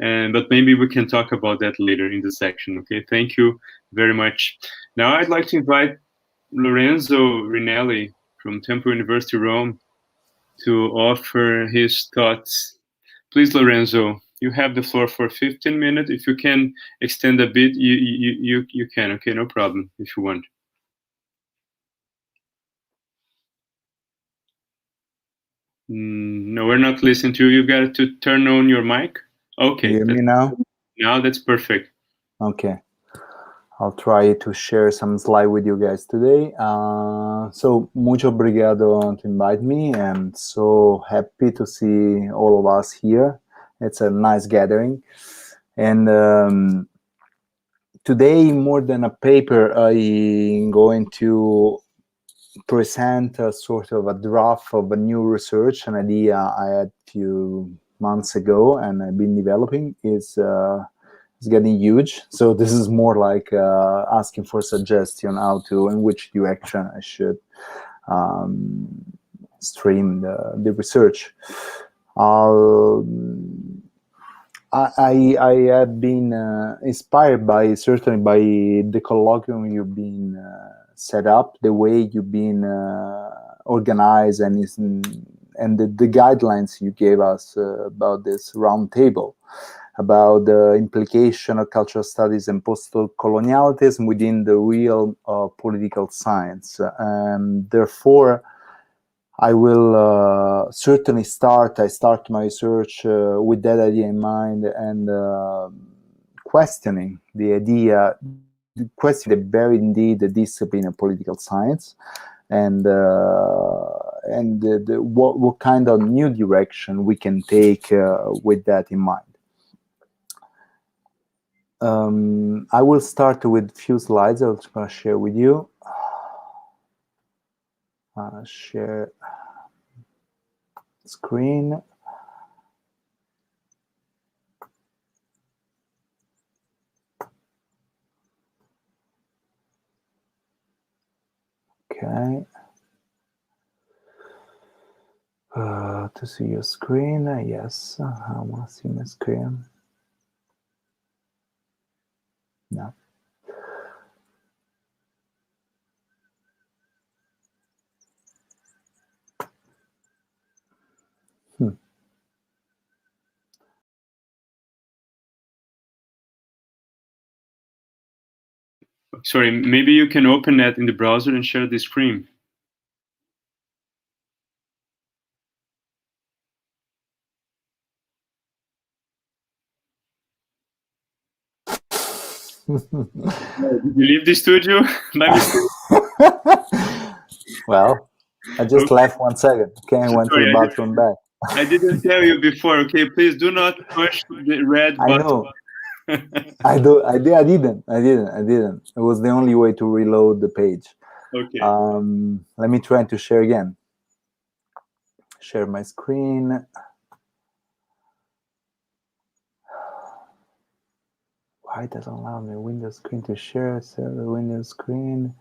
but maybe we can talk about that later in the section. Okay, thank you very much. Now I'd like to invite Lorenzo Rinelli from Temple University Rome to offer his thoughts. Please, Lorenzo, you have the floor for 15 minutes. If you can extend a bit, you can. Okay, no problem if you want. No, we're not listening to you. You've got to turn on your mic. Okay. You hear me now? Now that's perfect. Okay. I'll try to share some slide with you guys today. So, mucho obrigado to invite me. I'm so happy to see all of us here. It's a nice gathering. And today, more than a paper, I'm going to present a sort of a draft of a new research, an idea I had a few months ago and I've been developing. It's getting huge. So this is more like asking for suggestion in which direction I should stream the research. I have been inspired certainly by the colloquium you've been set up, the way you've been organized, and the guidelines you gave us about this round table, about the implication of cultural studies and post-colonialism within the realm of political science. And therefore, I will certainly start my research with that idea in mind, and questioning the idea, question the very indeed the discipline of political science, and what kind of new direction we can take with that in mind. I will start with a few slides I'll share with you. Share screen. Okay. To see your screen, yes. I want to see my screen. No. Sorry, maybe you can open that in the browser and share the screen. Did you leave the studio by mistake? Well, I just left 1 second. Okay, I went to the bathroom back. I didn't tell you before. Okay, please do not push the red button. I know. I didn't. It was the only way to reload the page. Okay. Let me try to share again. Share my screen. Why doesn't allow me Windows screen to share? So the Windows screen.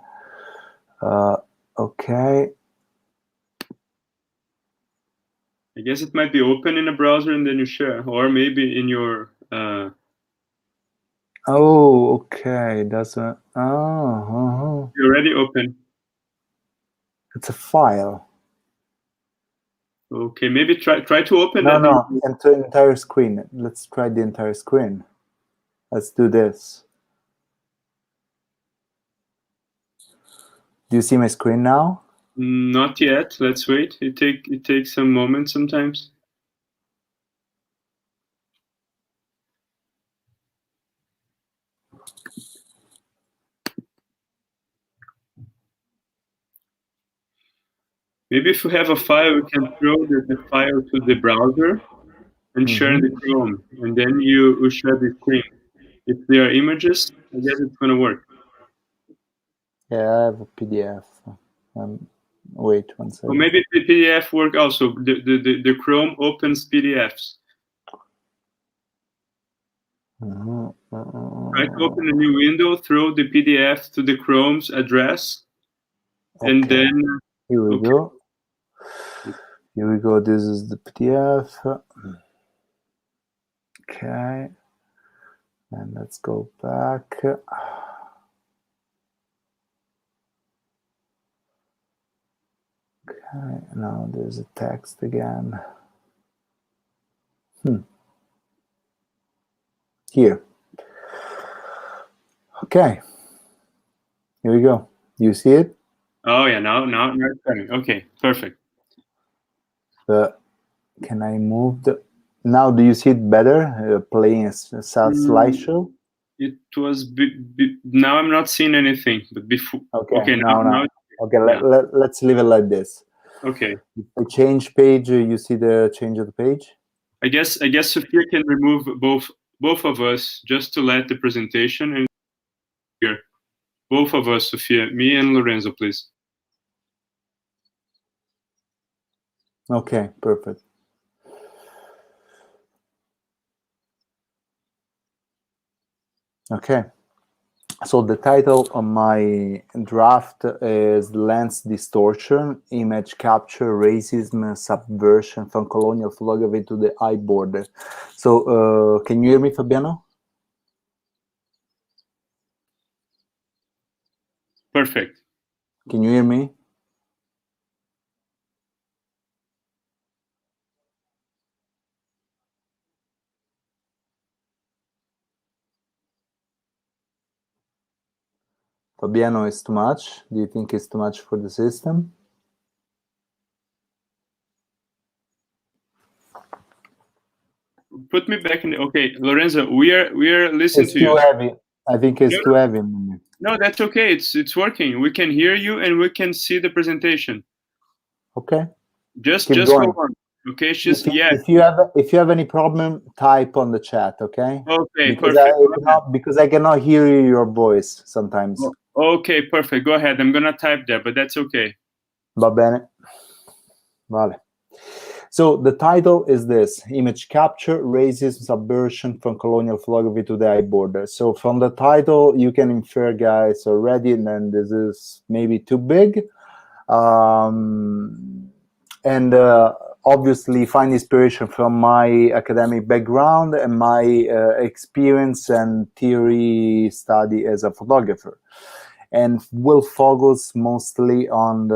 Okay. I guess it might be open in a browser and then you share, or maybe in your. Oh, okay. That's a. Oh. You're already open. It's a file. Okay, maybe try to open. No, entire screen. Let's try the entire screen. Let's do this. Do you see my screen now? Not yet. Let's wait. It takes some moments sometimes. Maybe if you have a file, you can throw the file to the browser and share in the Chrome, and then you share the screen. If there are images, I guess it's going to work. Yeah, I have a PDF. Wait one second. Or maybe the PDF work also. The Chrome opens PDFs. Try to open a new window, throw the PDF to the Chrome's address, and Okay. then Here we okay. go. Here we go. This is the PDF. Okay. And let's go back. Okay, now there's a text again. Here. Okay. Here we go. You see it? Oh yeah, now it's coming. Okay, perfect. Can I move the? Now, do you see it better? Playing a slideshow. It was now I'm not seeing anything, but before. Okay. Now. Okay. Yeah. Let's leave it like this. Okay. If I change page, you see the change of the page. I guess Sophia can remove both of us just to let the presentation and here. Both of us, Sophia, me and Lorenzo, please. Okay, perfect. Okay, so the title of my draft is Lens Distortion, Image Capture, Racism, Subversion from Colonial Photography to the Eye Border. So, can you hear me, Fabiano? Perfect. Can you hear me? Fabiano, is too much? Do you think it's too much for the system? Put me back in the, okay, Lorenzo, we are listening It's to too you. heavy. I think it's too heavy. No, that's okay. It's working. We can hear you and we can see the presentation. Okay. Just Keep go going. on. Okay, If you have any problem, type on the chat. Okay. Okay, because perfect. I cannot hear your voice sometimes. Okay, perfect. Go ahead. I'm gonna type there, but that's okay. Va bene. Vale. So the title is this: Image Capture, Racism, Subversion from Colonial Photography to the Eye Border. So from the title, you can infer, guys, already, and then this is maybe too big. Obviously find inspiration from my academic background and my experience and theory study as a photographer, and will focus mostly on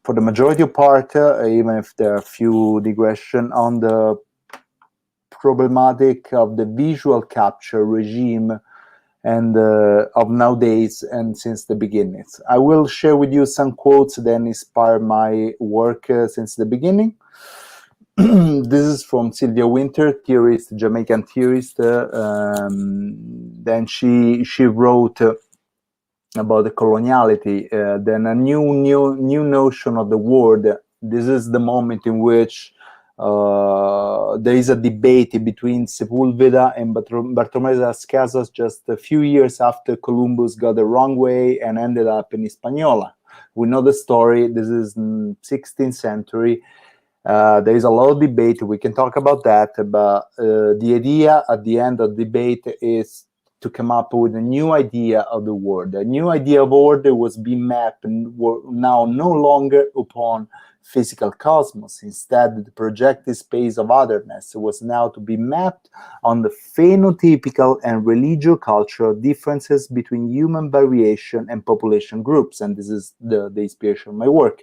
for the majority of part, even if there are a few digression, on the problematic of the visual capture regime and of nowadays and since the beginnings. I will share with you some quotes that inspire my work since the beginning. This is from Sylvia Wynter, theorist, Jamaican theorist. Then she wrote about the coloniality, then a new notion of the word. This is the moment in which there is a debate between Sepulveda and Bartolomé de las Casas just a few years after Columbus got the wrong way and ended up in Hispaniola. We know the story. This is 16th century. There is a lot of debate. We can talk about that, but the idea at the end of the debate is to come up with a new idea of the world. A new idea of order was being mapped and were now no longer upon physical cosmos. Instead, the projected space of otherness was now to be mapped on the phenotypical and religio-cultural differences between human variation and population groups. And this is the inspiration of my work.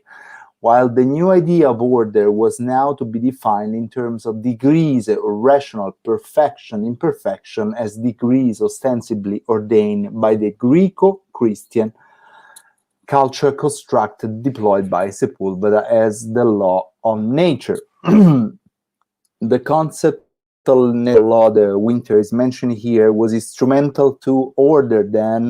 While the new idea of order was now to be defined in terms of degrees or rational perfection, imperfection, as degrees ostensibly ordained by the Greco-Christian culture constructed deployed by Sepulveda as the law of nature. The concept of law that Wynter is mentioning here was instrumental to order then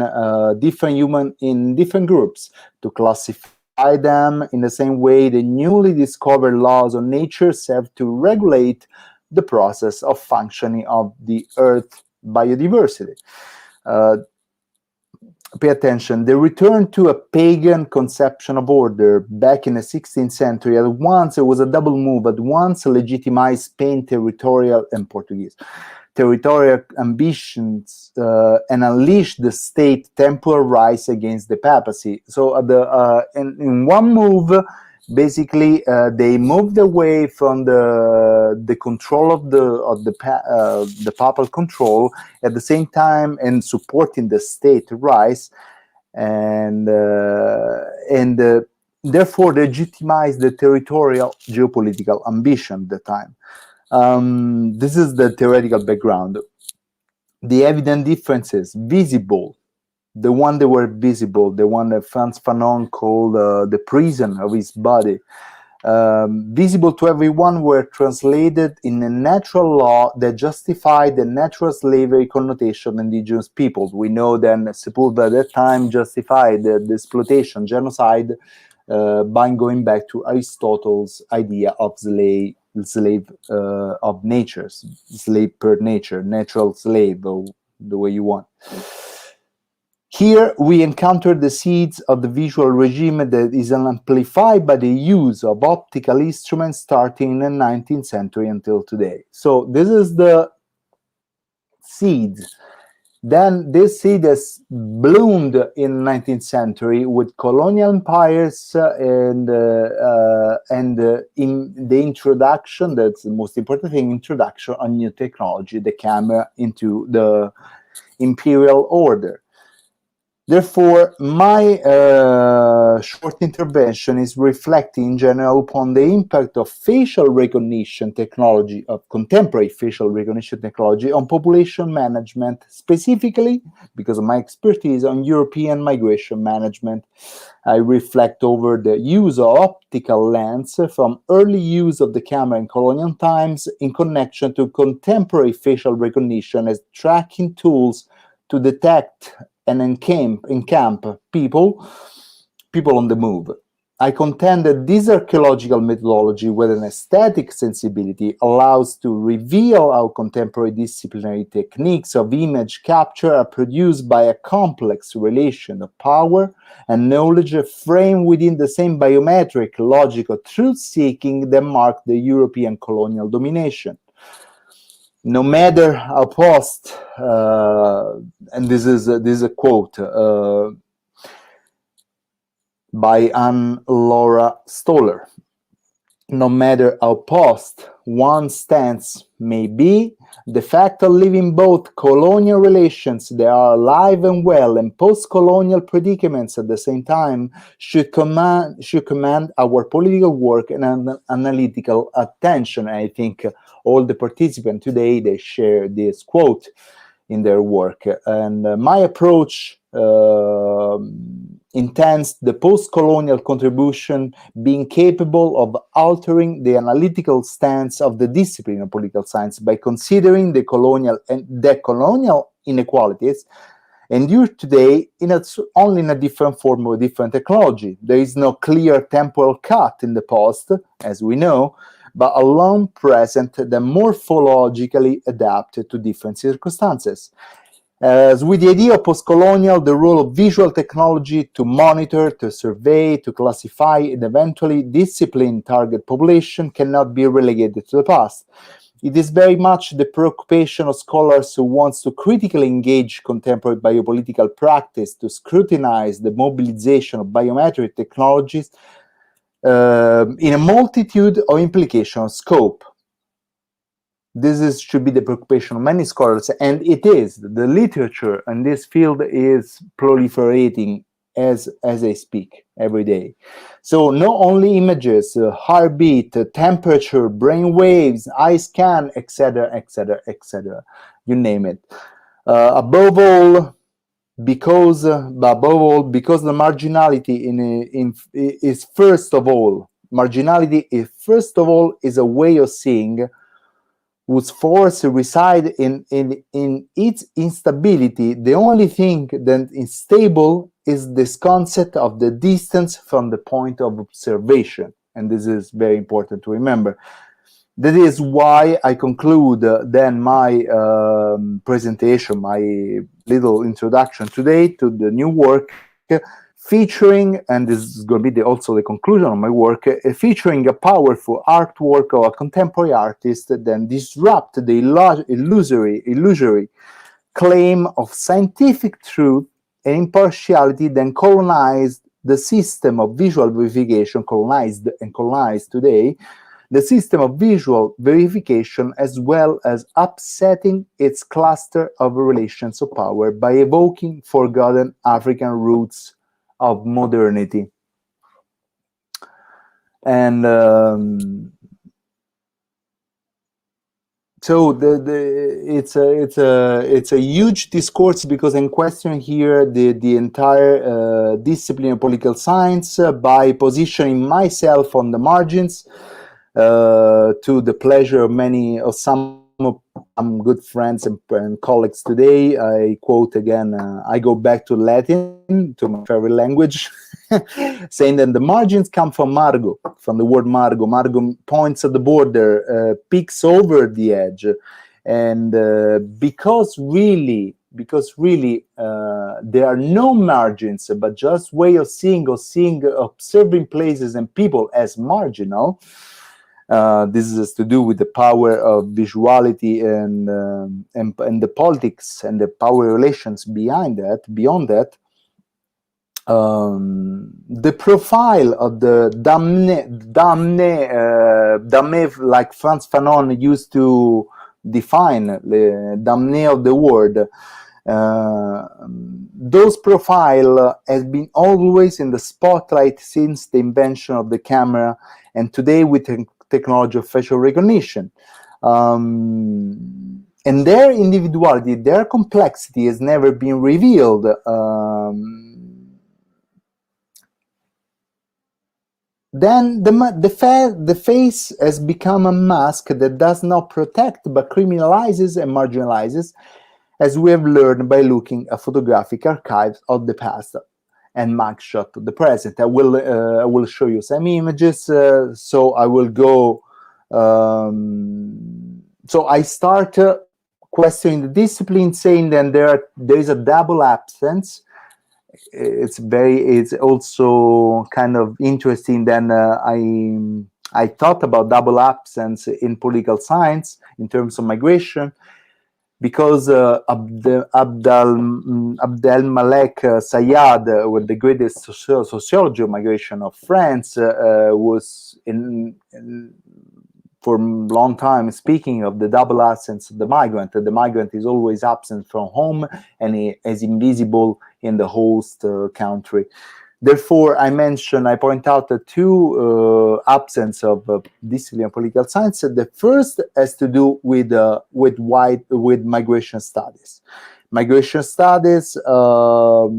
different human in different groups, to classify them in the same way the newly discovered laws of nature serve to regulate the process of functioning of the Earth biodiversity. pay attention, the return to a pagan conception of order back in the 16th century, at once it was a double move, at once legitimized Spain territorial and Portuguese territorial ambitions and unleashed the state temporal rise against the papacy. So in one move, basically they moved away from the control of the papal control, at the same time and supporting the state rise, and therefore legitimized the territorial geopolitical ambition at the time. This is the theoretical background. The evident differences, visible, the one that were visible, the one that Frantz Fanon called the prison of his body, visible to everyone, were translated in a natural law that justified the natural slavery connotation of indigenous peoples. We know that Sepulveda at that time justified the exploitation, genocide, by going back to Aristotle's idea of slave of nature, slave per nature, natural slave, or the way you want. Here we encounter the seeds of the visual regime that is amplified by the use of optical instruments starting in the 19th century until today. So this is the seed. Then this seed has bloomed in the 19th century with colonial empires and in the introduction, that's the most important thing, introduction of new technology, the camera, into the imperial order. Therefore, my short intervention is reflecting in general upon the impact of facial recognition technology, of contemporary facial recognition technology on population management, specifically, because of my expertise, on European migration management. I reflect over the use of optical lens from early use of the camera in colonial times in connection to contemporary facial recognition as tracking tools to detect and encamp people on the move. I contend that this archaeological methodology with an aesthetic sensibility allows to reveal how contemporary disciplinary techniques of image capture are produced by a complex relation of power and knowledge framed within the same biometric logic of truth-seeking that marked the European colonial domination. No matter how post, and this is a quote by Anne Laura Stoller, no matter how post one's stance may be, the fact of living both colonial relations that are alive and well and post-colonial predicaments at the same time should command our political work and analytical attention. I think all the participants today, they share this quote in their work. And my approach intends the post-colonial contribution being capable of altering the analytical stance of the discipline of political science by considering the colonial inequalities endured today only in a different form or different technology. There is no clear temporal cut in the post, as we know, but a long present that morphologically adapted to different circumstances. As with the idea of post-colonial, the role of visual technology to monitor, to survey, to classify, and eventually discipline target population cannot be relegated to the past. It is very much the preoccupation of scholars who want to critically engage contemporary biopolitical practice to scrutinize the mobilization of biometric technologies in a multitude of implication of scope. This should be the preoccupation of many scholars, and it is. The literature in this field is proliferating as I speak every day. So not only images, heartbeat, temperature, brain waves, eye scan, etc., etc., etc., you name it. Above all, because the marginality is first of all is a way of seeing whose force reside in its instability. The only thing that is stable is this concept of the distance from the point of observation, and this is very important to remember. That is why I conclude then my presentation, my little introduction today to the new work, featuring, and this is going to be also the conclusion of my work, featuring a powerful artwork of a contemporary artist that disrupt the illusory claim of scientific truth and impartiality, then colonized the system of visual verification, colonized today, the system of visual verification, as well as upsetting its cluster of relations of power by evoking forgotten African roots of modernity. And so it's a huge discourse, because I'm questioning here the entire discipline of political science by positioning myself on the margins, to the pleasure of some good friends and colleagues today. I quote again, I go back to Latin, to my favorite language, saying that the margins come from margo, from the word margo. Margo points at the border, peeks over the edge. And because really there are no margins, but just way of seeing, observing places and people as marginal. This has to do with the power of visuality and the politics and the power relations beyond that. The profile of the damné, like Frantz Fanon used to define the damné of the word. Those profile has been always in the spotlight since the invention of the camera, and today with technology of facial recognition. And their individuality, their complexity has never been revealed. Then the face has become a mask that does not protect but criminalizes and marginalizes, as we have learned by looking at photographic archives of the past and mugshot of the present. I will show you some images. So I will go. So I start questioning the discipline, saying that there is a double absence. It's also kind of interesting. Then I thought about double absence in political science in terms of migration, because Abdelmalek Sayad, with the greatest sociology of migration of France, was for a long time speaking of the double absence of the migrant. The migrant is always absent from home and is invisible in the host country. Therefore, I point out the two absence of discipline of political science. The first has to do with migration studies. Migration studies are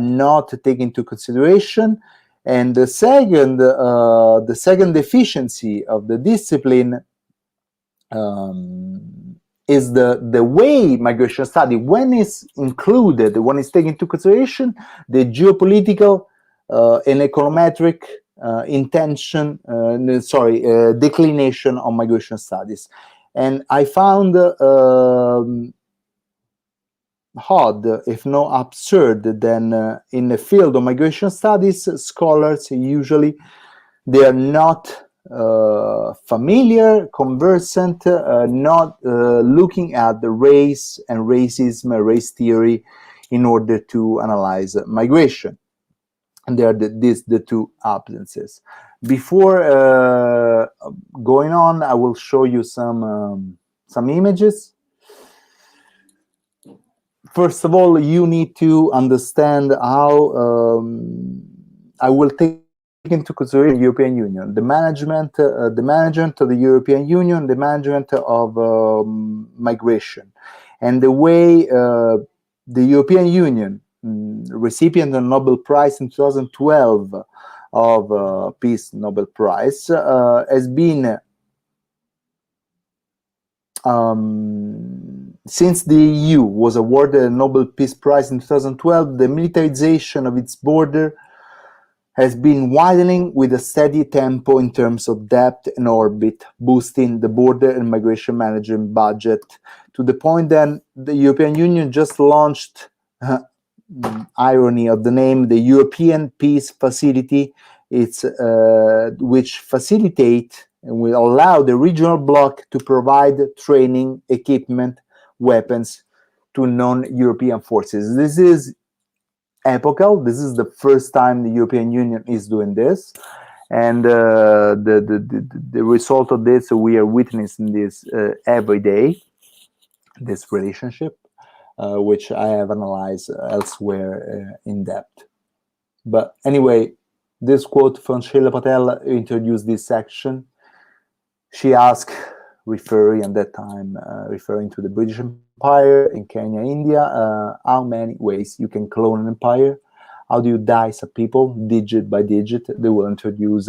not taken into consideration, and the second deficiency of the discipline is the way migration study, when it's included, when it's taken into consideration, the geopolitical and econometric declination of migration studies. And I found odd, if not absurd, then in the field of migration studies, scholars usually, they are not familiar, conversant, not looking at the race and racism, race theory, in order to analyze migration. And there are the two absences. Before going on, I will show you some images. First of all, you need to understand how I will take into consideration the European Union, the management of the European Union, the management of migration, and the way the European Union, recipient of Nobel Prize in 2012 of Peace Nobel Prize, has been since the EU was awarded a Nobel Peace Prize in 2012, the militarization of its border has been widening with a steady tempo in terms of depth and orbit, boosting the border and migration management budget to the point that the European Union just launched, irony of the name, the European Peace Facility, which facilitate and will allow the regional bloc to provide training, equipment, weapons to non-European forces. This is epochal. This is the first time the European Union is doing this, and the result of this, we are witnessing this every day, this relationship, which I have analyzed elsewhere in depth. But anyway, this quote from Sheila Patel introduced this section. She asked, referring to the British Empire in Kenya, India, how many ways you can clone an empire? How do you dice a people, digit by digit? They will introduce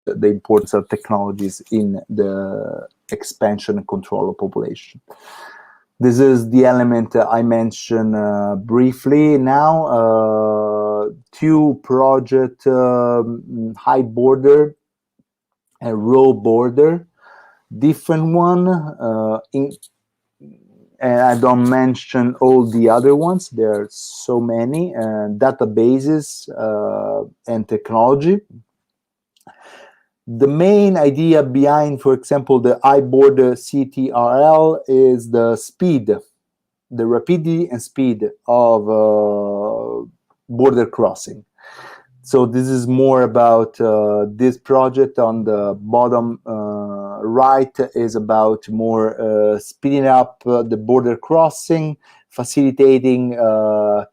the importance of technologies in the expansion and control of population. This is the element I mentioned briefly now. Two projects, high border and low border. Different one, and I don't mention all the other ones. There are so many databases and technology. The main idea behind, for example, the high border CTRL is the speed, the rapidity and speed of border crossing. So this is more about this project on the bottom right is about more speeding up the border crossing, facilitating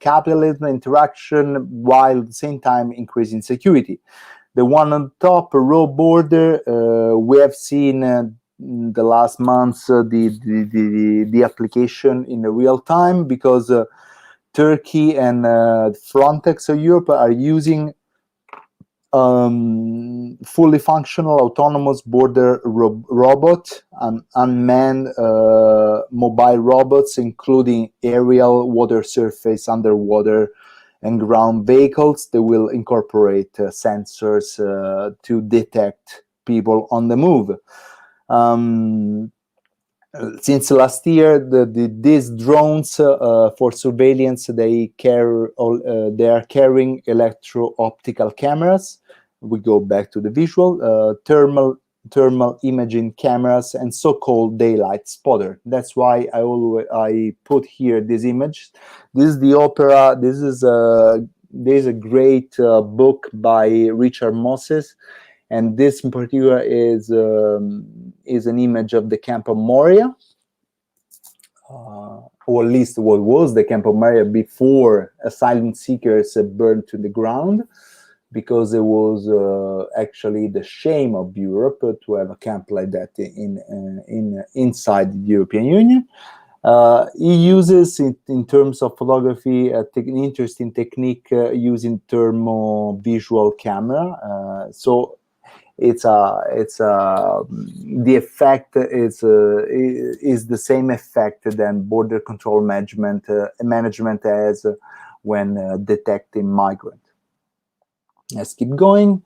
capitalism interaction while at the same time increasing security. The one on top, row border, we have seen in the last months the application in real time, because Turkey and Frontex of Europe are using fully functional autonomous border robot and unmanned mobile robots, including aerial, water surface, underwater, and ground vehicles. They will incorporate sensors to detect people on the move. Since last year, these drones for surveillance, they are carrying electro-optical cameras. We go back to the visual, thermal imaging cameras, and so-called daylight spotter. That's why I put here this image. This is the opera. There's a great book by Richard Moses, and this in particular is an image of the Camp of Moria, or at least what was the Camp of Moria before asylum seekers burned to the ground, because it was actually the shame of Europe to have a camp like that inside the European Union. He uses, in terms of photography, an interesting technique using thermo-visual camera. So the effect is the same effect than border control management as when detecting migrant. Let's keep going.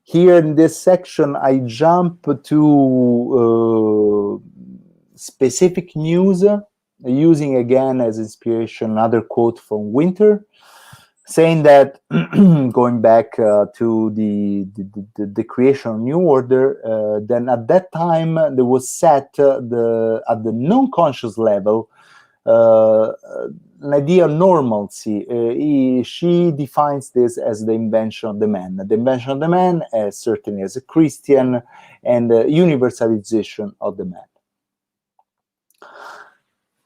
Here in this section, I jump to specific news, using again as inspiration another quote from Winter, saying that going back to the creation of New Order, then at that time there was set at the non-conscious level an idea of normalcy. She defines this as the invention of the man. The invention of the man, certainly as a Christian, and the universalization of the man.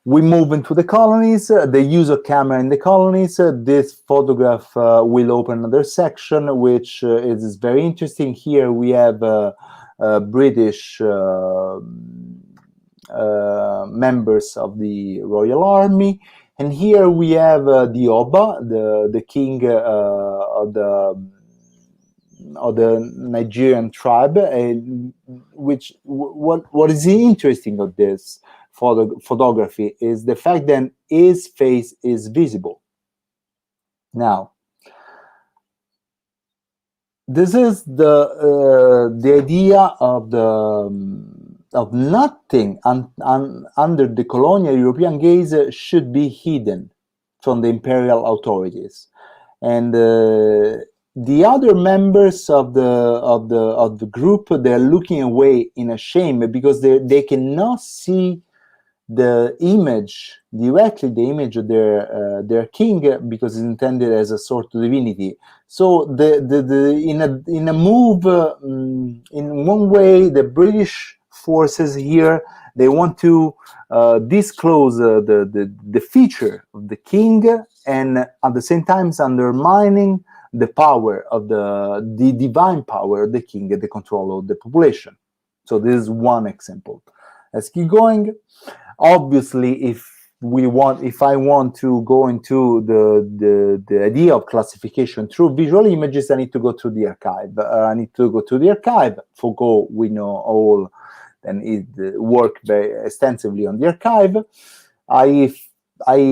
We move into the colonies, the use of camera in the colonies. This photograph will open another section, which is very interesting. Here we have British members of the Royal Army, and here we have the Oba, the king of the Nigerian tribe. What is interesting of this photography is the fact that his face is visible. Now, this is the idea of nothing under the colonial European gaze should be hidden from the imperial authorities, and the other members of the group, they're looking away in a shame because they cannot see the image directly, the image of their king, because it's intended as a sort of divinity. So in a move, in one way, the British forces here, they want to disclose the feature of the king, and at the same time undermining the power of the divine power of the king, the control of the population. So this is one example. Let's keep going. Obviously, if I want to go into the idea of classification through visual images, I need to go through the archive. Foucault, we know all, and it worked very extensively on the archive. I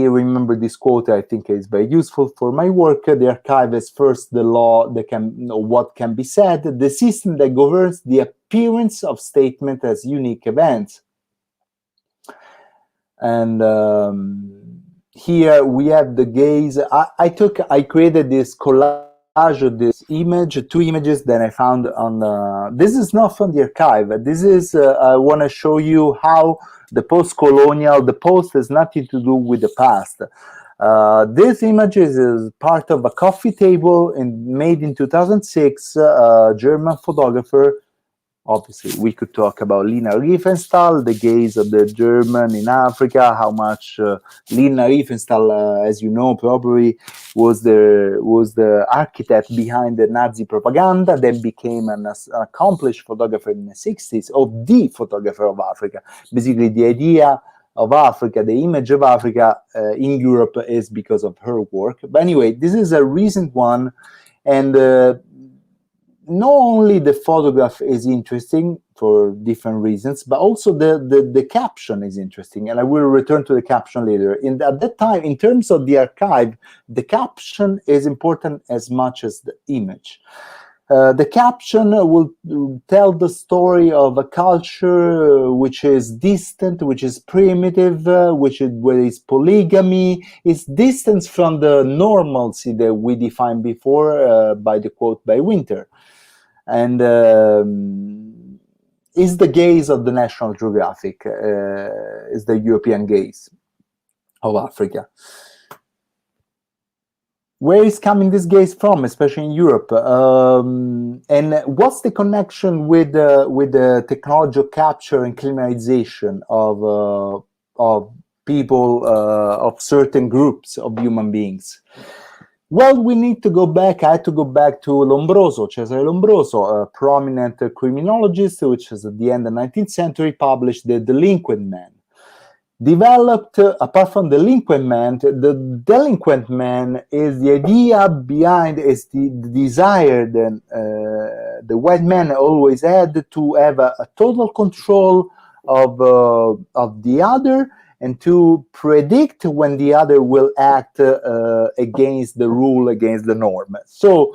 remember this quote. I think is very useful for my work. The archive is first the law that what can be said, the system that governs the appearance of statement as unique events. And here we have the gaze. I created this collage of this image, two images that I found on. This is not from the archive. This is I want to show you how the post-colonial, the post has nothing to do with the past. This image is part of a coffee table made in 2006. A German photographer. Obviously, we could talk about Lina Riefenstahl, the gaze of the German in Africa, how much Lina Riefenstahl, as you know, probably was the architect behind the Nazi propaganda, then became an accomplished photographer in the 60s, of the photographer of Africa. Basically, the idea of Africa, the image of Africa in Europe is because of her work. But anyway, this is a recent one, and not only the photograph is interesting for different reasons, but also the caption is interesting, and I will return to the caption later. At that time, in terms of the archive, the caption is important as much as the image. The caption will tell the story of a culture which is distant, which is primitive, where is polygamy, is distant from the normalcy that we defined before by the quote by Winter. And is the gaze of the National Geographic, is the European gaze of Africa. Where is coming this gaze from, especially in Europe? And what's the connection with the technology of capture and criminalization of people, of certain groups of human beings? Well, we need to go back. I had to go back to Lombroso, Cesare Lombroso, a prominent criminologist, which is at the end of the 19th century, published The Delinquent Man. Developed, apart from delinquent man, the delinquent man is the idea behind, is the desire that the white man always had to have a total control of the other, and to predict when the other will act against the rule, against the norm. So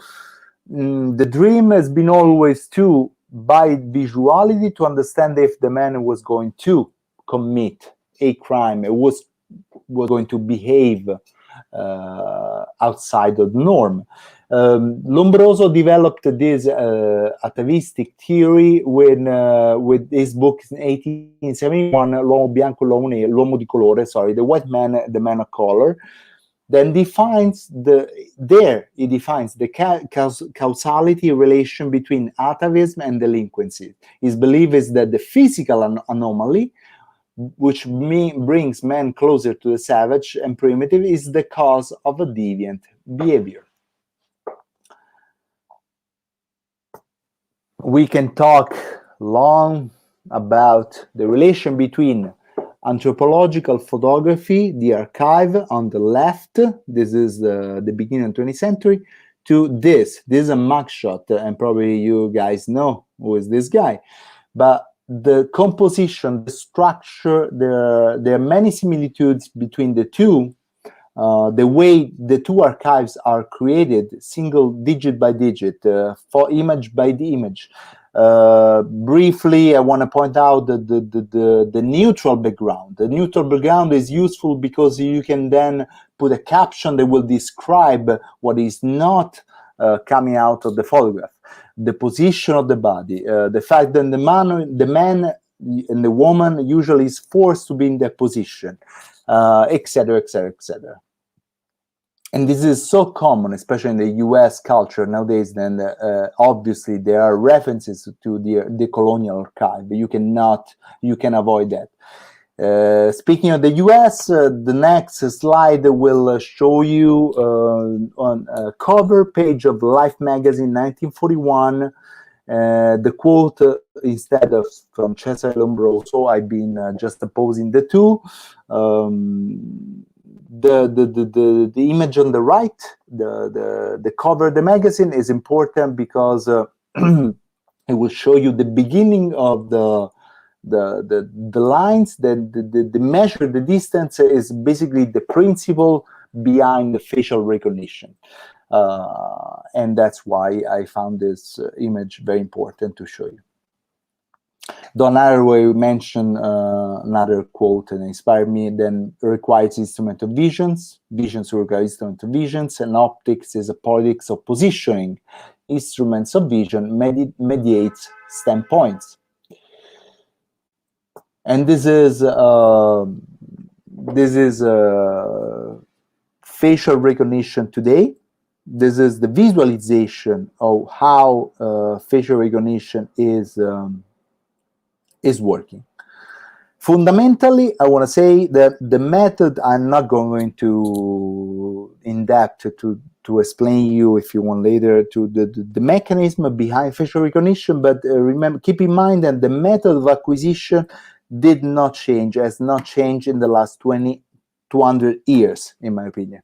the dream has been always to, by visuality, to understand if the man was going to commit a crime, it was going to behave outside of the norm. Lombroso developed this atavistic theory with his book in 1871, L'uomo bianco, l'uomo di colore, sorry, the white man, the man of color. Then defines he defines the causality relation between atavism and delinquency. His belief is that the physical anomaly, which brings man closer to the savage and primitive, is the cause of a deviant behavior. We can talk long about the relation between anthropological photography, the archive on the left, this is the beginning of the 20th century, to this is a mugshot, and probably you guys know who is this guy. But the composition, the structure, there are many similitudes between the two. the way the two archives are created, single digit by digit, for image by the image. Briefly, I want to point out the neutral background. The neutral background is useful because you can then put a caption that will describe what is not coming out of the photograph. The position of the body, the fact that the man and the woman usually is forced to be in that position, etc., etc., etc. And this is so common, especially in the US culture nowadays, then obviously there are references to the colonial archive, but you can avoid that. Speaking of the US, the next slide will show you on a cover page of Life magazine 1941, the quote instead of from Cesare Lombroso. I've been just opposing the two. The image on the right, the cover of the magazine is important because it will show you the beginning of the lines. The measure, the distance is basically the principle behind the facial recognition, and that's why I found this image very important to show you. Don Haraway mentioned another quote that inspired me. Then requires instrument of visions. Visions require instrument of visions, and optics is a politics of positioning. Instruments of vision mediates standpoints. And this is facial recognition today. This is the visualization of how facial recognition is working. Fundamentally, I want to say that the method, I'm not going to in depth to explain you, if you want later, to the mechanism behind facial recognition, but remember, keep in mind that the method of acquisition did not change, has not changed in the last 200 years, in my opinion.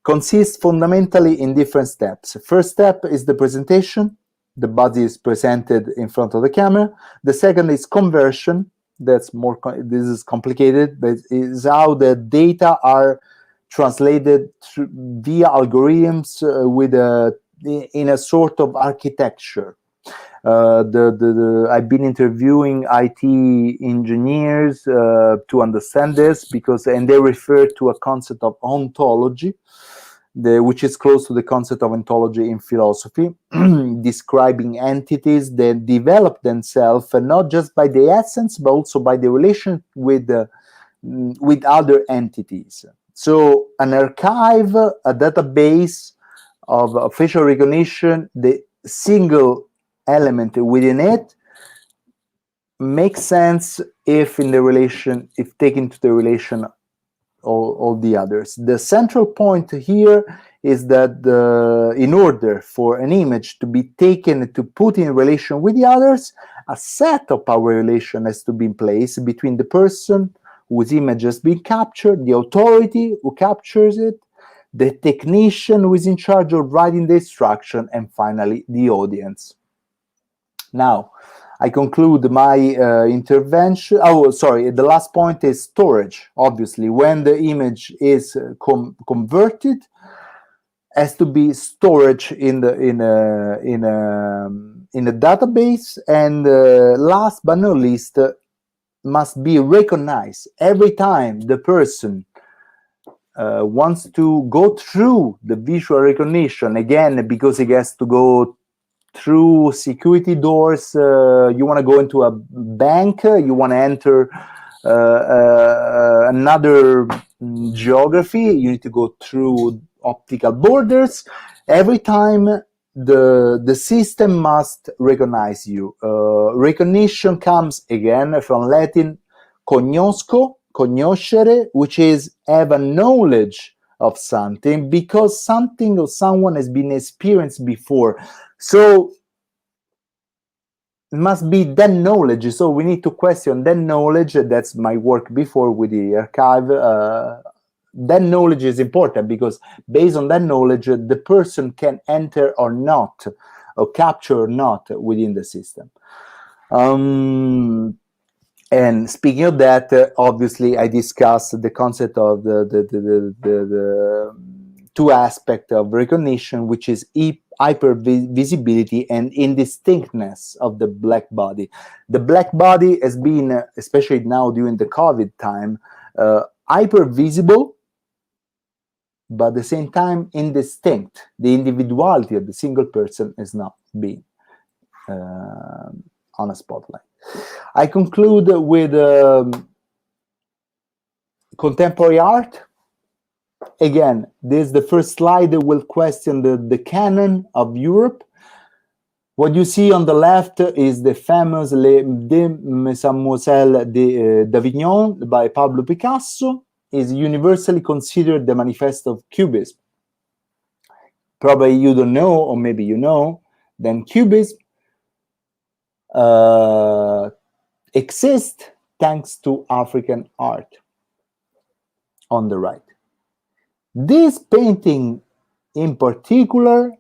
Consists fundamentally in different steps. First step is the presentation. The body is presented in front of the camera. The second is conversion. This is complicated, but is how the data are translated via algorithms in a sort of architecture. I've been interviewing IT engineers to understand this, and they refer to a concept of ontology, which is close to the concept of ontology in philosophy, describing entities that develop themselves not just by the essence, but also by the relation with other entities. So an archive, a database of facial recognition, the single element within it makes sense if taken into the relation all the others. The central point here is that in order for an image to be taken to put in relation with the others, a set of power relation has to be in place between the person whose image has been captured, the authority who captures it, the technician who is in charge of writing the instruction, and finally the audience. Now, I conclude my intervention. The last point is storage. Obviously, when the image is converted, has to be storage in a database, and last but not least, must be recognized every time the person wants to go through the visual recognition. Again, because he has to go through security doors. You want to go into a bank, you want to enter another geography, you need to go through optical borders. Every time the system must recognize you. Recognition comes again from Latin cognosco, conoscere, which is have a knowledge of something, because something or someone has been experienced before. So it must be that knowledge. So we need to question that knowledge. That's my work before with the archive. That knowledge is important because based on that knowledge, the person can enter or not, or capture or not within the system. And speaking of that, obviously, I discussed the concept of the two aspects of recognition, which is hypervisibility and indistinctness of the black body. The black body has been, especially now during the COVID time, hypervisible, but at the same time indistinct. The individuality of the single person is not being on a spotlight. I conclude with contemporary art. Again, this is the first slide that will question the canon of Europe. What you see on the left is the famous Les Demoiselles d'Avignon by Pablo Picasso. Is universally considered the manifesto of Cubism. Probably you don't know, or maybe you know, then Cubism exists thanks to African art on the right. This painting in particular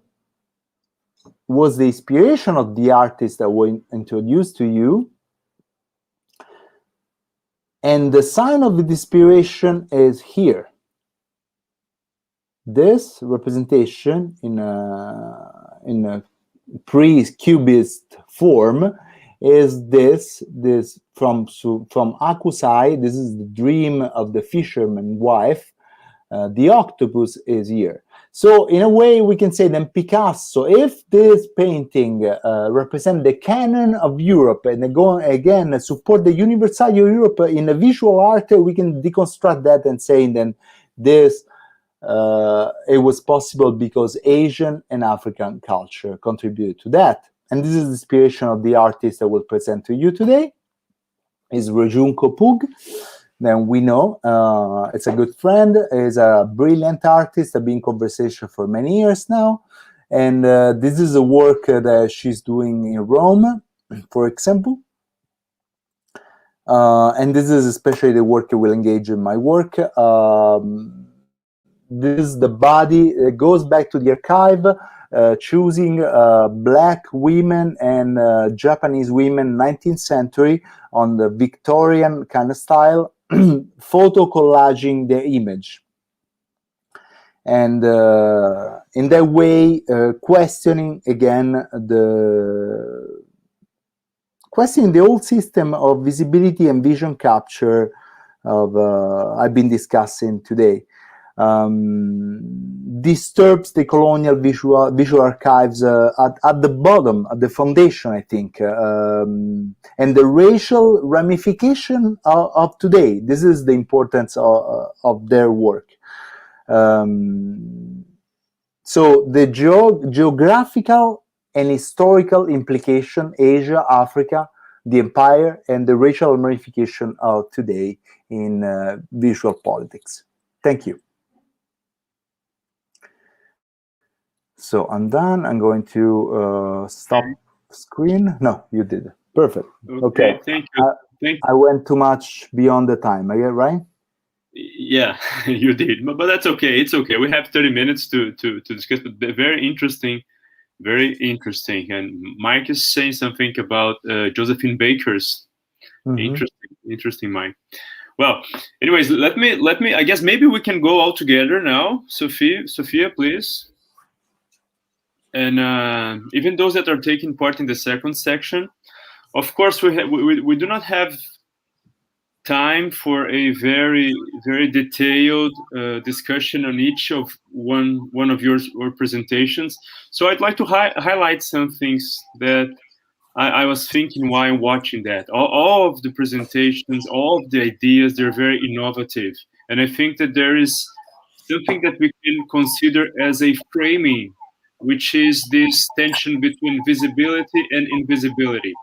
was the inspiration of the artist that we introduced to you. And the sign of the inspiration is here. This representation in a pre-cubist form is this from Akusai. This is the dream of the fisherman wife. The octopus is here. So in a way, we can say that Picasso, if this painting represents the canon of Europe and again support the universality of Europe in a visual art, we can deconstruct that and say then this it was possible because Asian and African culture contributed to that. And this is the inspiration of the artist I will present to you today. Is Rajunko Pug. Then we know it's a good friend, is a brilliant artist. I've been in conversation for many years now. And this is a work that she's doing in Rome, for example. And this is especially the work that will engage in my work. This is the body. It goes back to the archive, choosing black women and Japanese women 19th century on the Victorian kind of style, photo collaging their image. And in that way, questioning again the old system of visibility and vision capture of I've been discussing today. Disturbs the colonial visual archives at the bottom, at the foundation, I think, and the racial ramification of today. This is the importance of their work. So the geographical and historical implication, Asia, Africa, the empire, and the racial ramification of today in visual politics. Thank you. So I'm done. I'm going to stop screen. No, you did. Perfect. Okay. Thank you. I went too much beyond the time. I get right? Yeah, you did. But that's okay. It's okay. We have 30 minutes to discuss. But very interesting. Very interesting. And Mike is saying something about Josephine Baker's. Interesting, Mike. Well, anyways, let me. I guess maybe we can go all together now. Sophia, please. And even those that are taking part in the second section, of course, we do not have time for a very detailed discussion on each of one of your presentations. So I'd like to highlight some things that I was thinking while watching that. All of the presentations, all of the ideas, they're very innovative, and I think that there is something that we can consider as a framing, which is this tension between visibility and invisibility.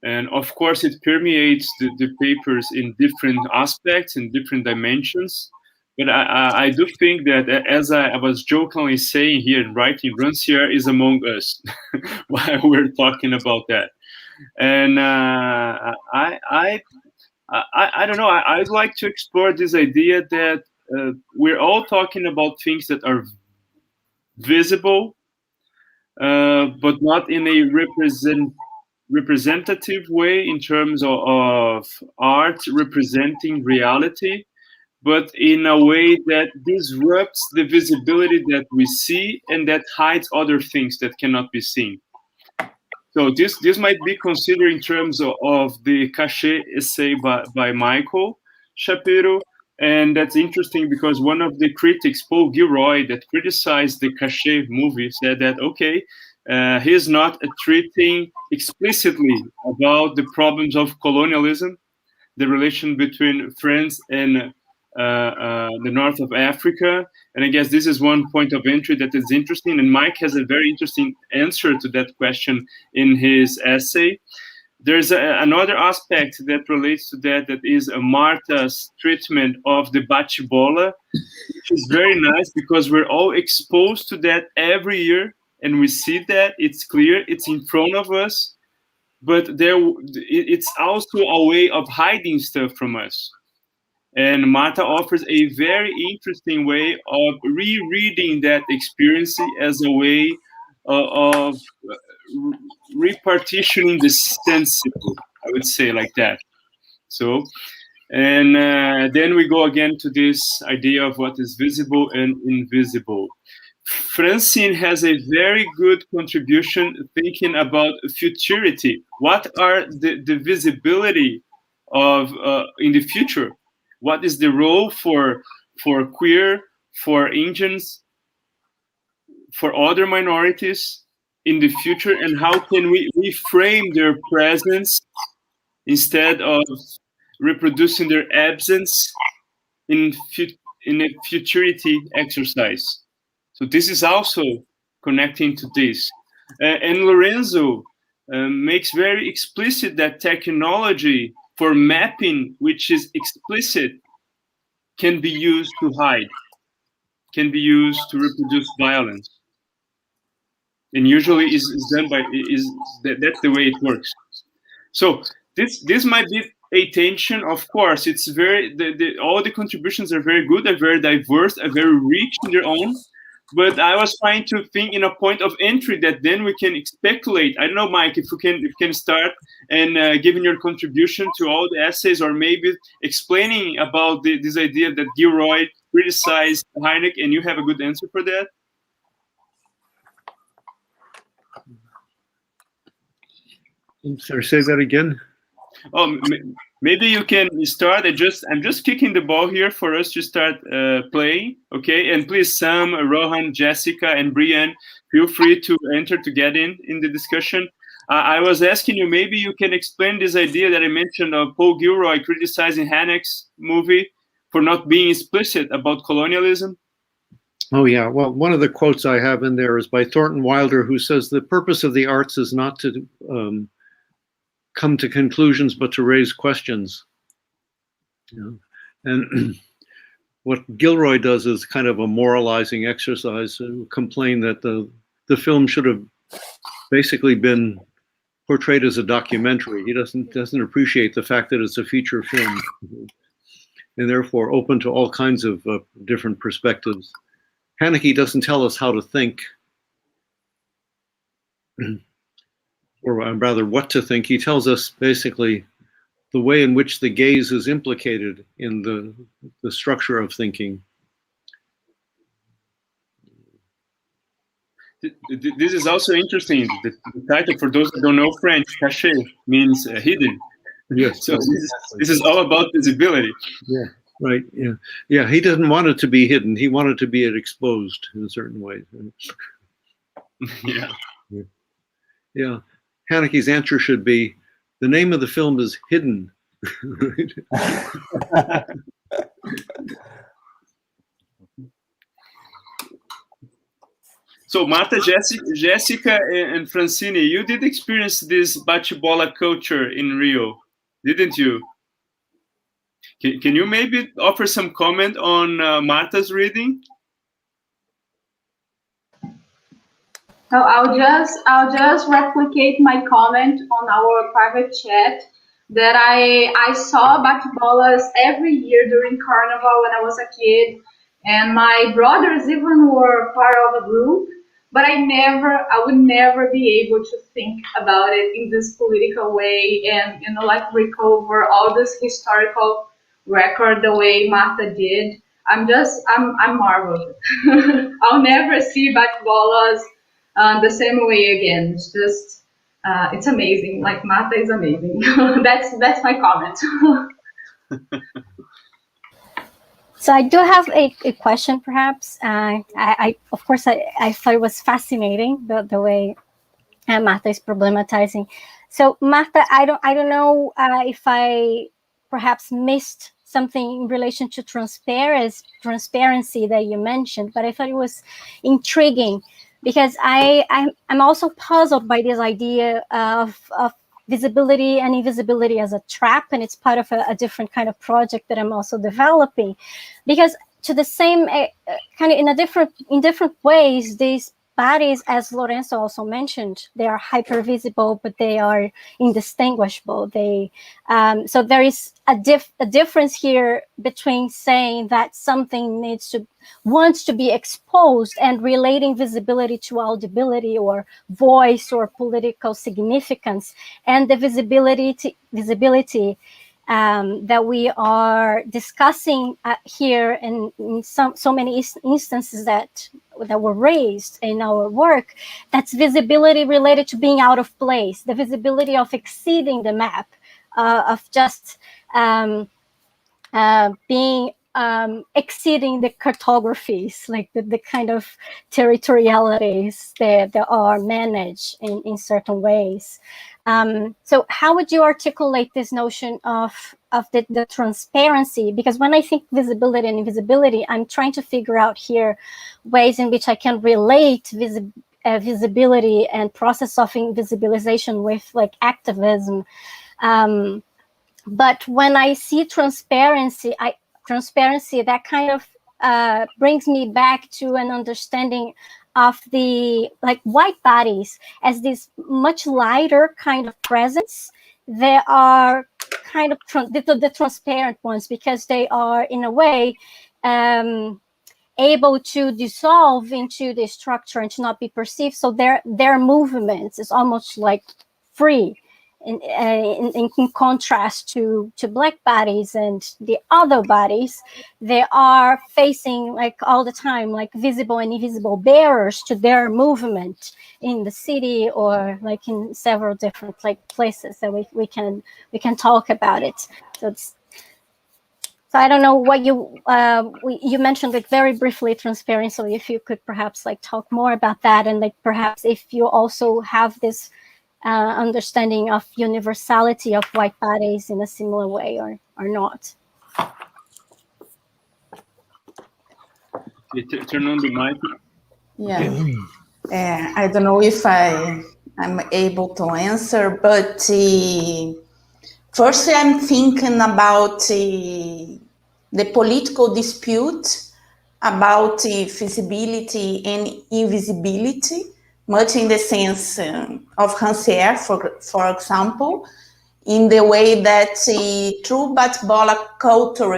And of course, it permeates the papers in different aspects, in different dimensions. But I do think that, as I was jokingly saying here in writing, Rancière is among us while we're talking about that. And I don't know, I'd like to explore this idea that we're all talking about things that are visible, but not in a representative way in terms of art representing reality, but in a way that disrupts the visibility that we see and that hides other things that cannot be seen. So this might be considered in terms of the cachet essay by Michael Shapiro. And that's interesting because one of the critics, Paul Gilroy, that criticized the cachet movie, said that, okay, he's not treating explicitly about the problems of colonialism, the relation between France and the north of Africa. And I guess this is one point of entry that is interesting. And Mike has a very interesting answer to that question in his essay. There's another aspect that relates to that is Marta's treatment of the bate-bola, which is very nice because we're all exposed to that every year. And we see that, it's clear, it's in front of us. But it's also a way of hiding stuff from us. And Marta offers a very interesting way of rereading that experience as a way of repartitioning the sensible, I would say, like that. So, and then we go again to this idea of what is visible and invisible. Francine has a very good contribution thinking about futurity. What are the visibility of in the future? What is the role for queer, for Indians, for other minorities in the future, and how can we reframe their presence instead of reproducing their absence in a futurity exercise? So this is also connecting to this. And Lorenzo makes very explicit that technology for mapping, which is explicit, can be used to hide, can be used to reproduce violence. And usually is done by, that's the way it works. So this might be a tension. Of course, it's very, all the contributions are very good, are very diverse, are very rich in their own. But I was trying to think in a point of entry that then we can speculate. I don't know, Mike, if you can start and giving your contribution to all the essays, or maybe explaining about this idea that Gilroy criticized Hynek, and you have a good answer for that. I'm sorry, say that again. Oh, maybe you can start. I'm just kicking the ball here for us to start playing, okay? And please, Sam, Rohan, Jessica, and Brian, feel free to enter to get in the discussion. I was asking you, maybe you can explain this idea that I mentioned of Paul Gilroy criticizing Hanek's movie for not being explicit about colonialism. Oh, yeah. Well, one of the quotes I have in there is by Thornton Wilder, who says, the purpose of the arts is not to come to conclusions, but to raise questions. Yeah. And what Gilroy does is kind of a moralizing exercise, to complain that the film should have basically been portrayed as a documentary. He doesn't appreciate the fact that it's a feature film, and therefore open to all kinds of different perspectives. Haneke doesn't tell us how to think, or rather what to think. He tells us basically the way in which the gaze is implicated in the structure of thinking. This is also interesting. The title, for those that don't know French, caché, means hidden. Yes. So this is all about visibility. Yeah. Right. Yeah. Yeah. He doesn't want it to be hidden. He wanted to be exposed in certain ways. Yeah. Yeah. Yeah. Haneke's answer should be, the name of the film is Hidden. So Marta, Jessica, and Francine, you did experience this bate-bola culture in Rio, didn't you? Can you maybe offer some comment on Marta's reading? So I'll just replicate my comment on our private chat that I saw bate-bolas every year during Carnival when I was a kid, and my brothers even were part of a group. but I would never be able to think about it in this political way and, like recover all this historical record the way Martha did. I'm marveled. I'll never see bate-bolas the same way again. It's just, it's amazing. Like Martha is amazing. That's my comment. So I do have a question, perhaps. I of course, I thought it was fascinating the way Martha is problematizing. So Martha, I don't know if I perhaps missed something in relation to transparency that you mentioned, but I thought it was intriguing because I'm also puzzled by this idea of visibility and invisibility as a trap, and it's part of a different kind of project that I'm also developing, because to the same kind of in different ways, these bodies, as Lorenzo also mentioned, they are hyper visible, but they are indistinguishable. They so there is a difference here between saying that something wants to be exposed and relating visibility to audibility or voice or political significance, and the visibility that we are discussing here in so many instances that were raised in our work. That's visibility related to being out of place, the visibility of exceeding the map, of just being exceeding the cartographies, like the kind of territorialities that are managed in certain ways. So how would you articulate this notion of the transparency? Because when I think visibility and invisibility, I'm trying to figure out here ways in which I can relate visibility and process of invisibilization with like activism. But when I see transparency, that kind of brings me back to an understanding of the white bodies as this much lighter kind of presence. They are kind of the transparent ones, because they are in a way able to dissolve into the structure and to not be perceived. So their movements is almost like free. In contrast to black bodies and the other bodies, they are facing like all the time like visible and invisible barriers to their movement in the city, or like in several different like places that we can talk about it. So I don't know what you mentioned like very briefly transparency. So if you could perhaps like talk more about that, and like perhaps if you also have this understanding of universality of white bodies in a similar way or not. Turn on the mic. Yeah. I don't know if I'm able to answer, but first I'm thinking about the political dispute about visibility and invisibility, much in the sense of Rancière, for example, in the way that through bate-bola culture,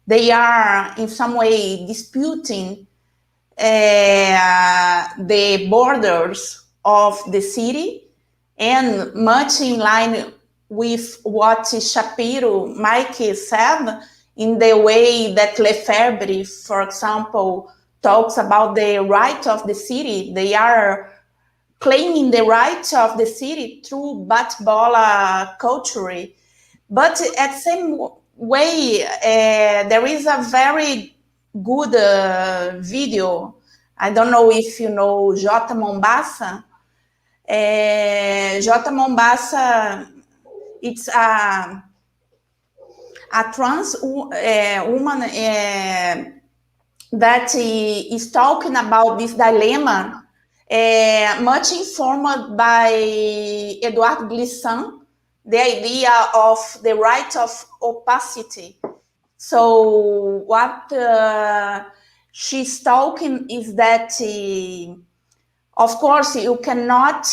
they are in some way disputing the borders of the city, and much in line with what Mike said, in the way that Lefebvre, for example, talks about the right of the city. They are claiming the right of the city through bate-bola culture. But at the same way, there is a very good video. I don't know if you know J. Mombassa. J. Mombassa, it's a trans woman that is talking about this dilemma, much informed by Edouard Glissant, the idea of the right of opacity. So what she's talking is that, of course, you cannot,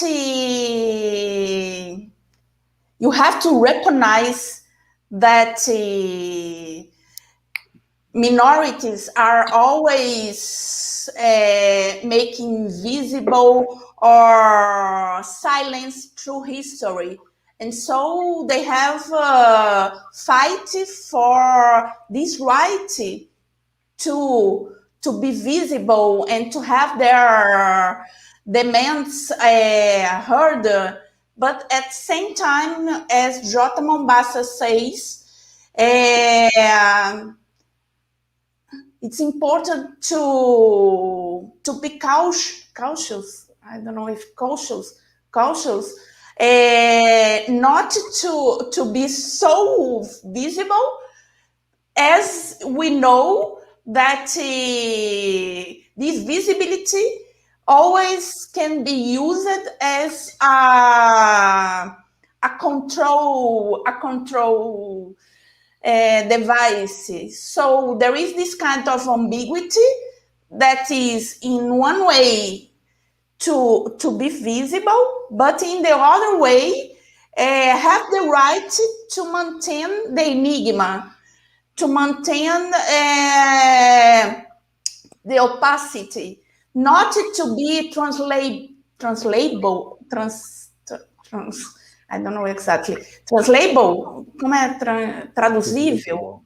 you have to recognize that minorities are always making visible or silenced through history. And so they have fight for this right to be visible and to have their demands heard. But at the same time, as Jota Mombasa says, it's important to be cautious. I don't know if cautious, not to be so visible, as we know that this visibility always can be used as a control device. So there is this kind of ambiguity that is in one way to be visible, but in the other way have the right to maintain the enigma, to maintain the opacity, not to be translatable. I don't know exactly. Translatable, como é traduzível?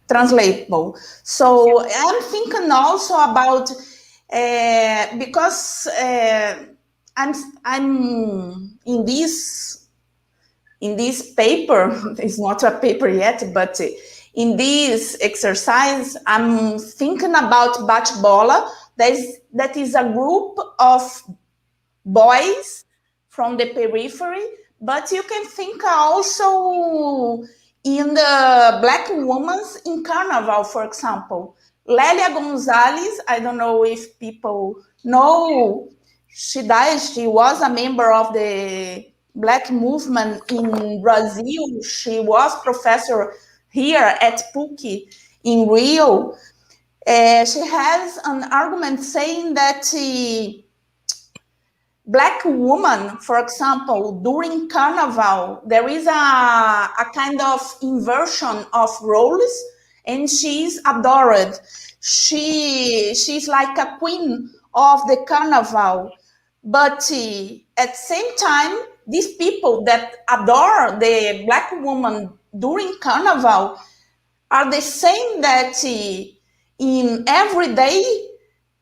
Translatable. So I'm thinking also about because I'm in this paper. It's not a paper yet, but in this exercise, I'm thinking about bate-bola. That is a group of boys from the periphery, but you can think also in the Black women in Carnival, for example. Lélia Gonzalez, I don't know if people know, she died, she was a member of the Black movement in Brazil. She was professor here at PUC in Rio. She has an argument saying that Black woman, for example, during Carnival, there is a kind of inversion of roles, and she's adored. She's like a queen of the Carnival. But at the same time, these people that adore the Black woman during Carnival are the same that in every day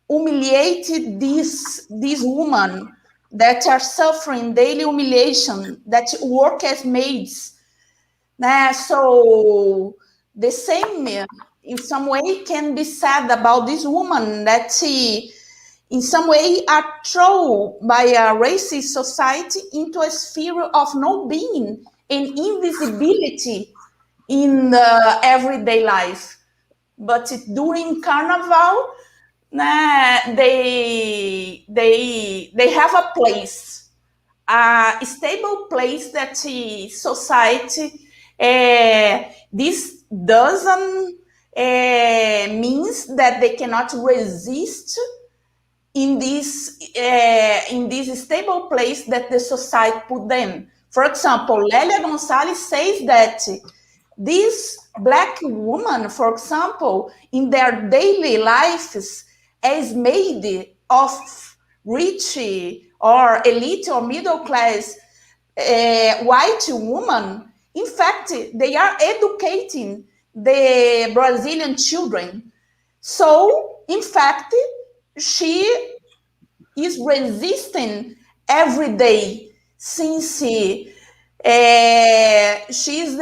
humiliated these women that are suffering daily humiliation, that work as maids. So the same, in some way, can be said about this woman that in some way are thrown by a racist society into a sphere of no being and invisibility in the everyday life. But during Carnival, they have a place, a stable place that society. This doesn't means that they cannot resist in this stable place that the society put them. For example, Lélia Gonzalez says that these Black women, for example, in their daily lives, as made of rich or elite or middle class white women, in fact, they are educating the Brazilian children. So, in fact, she is resisting every day, since she is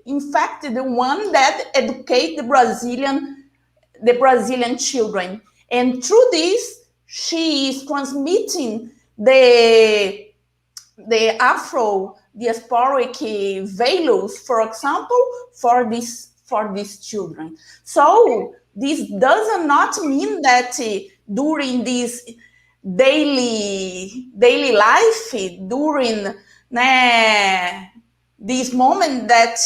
in fact the one that educates the Brazilian children. And through this, she is transmitting the Afro diasporic values, for example, for these children. So this does not mean that during this daily life, during this moment that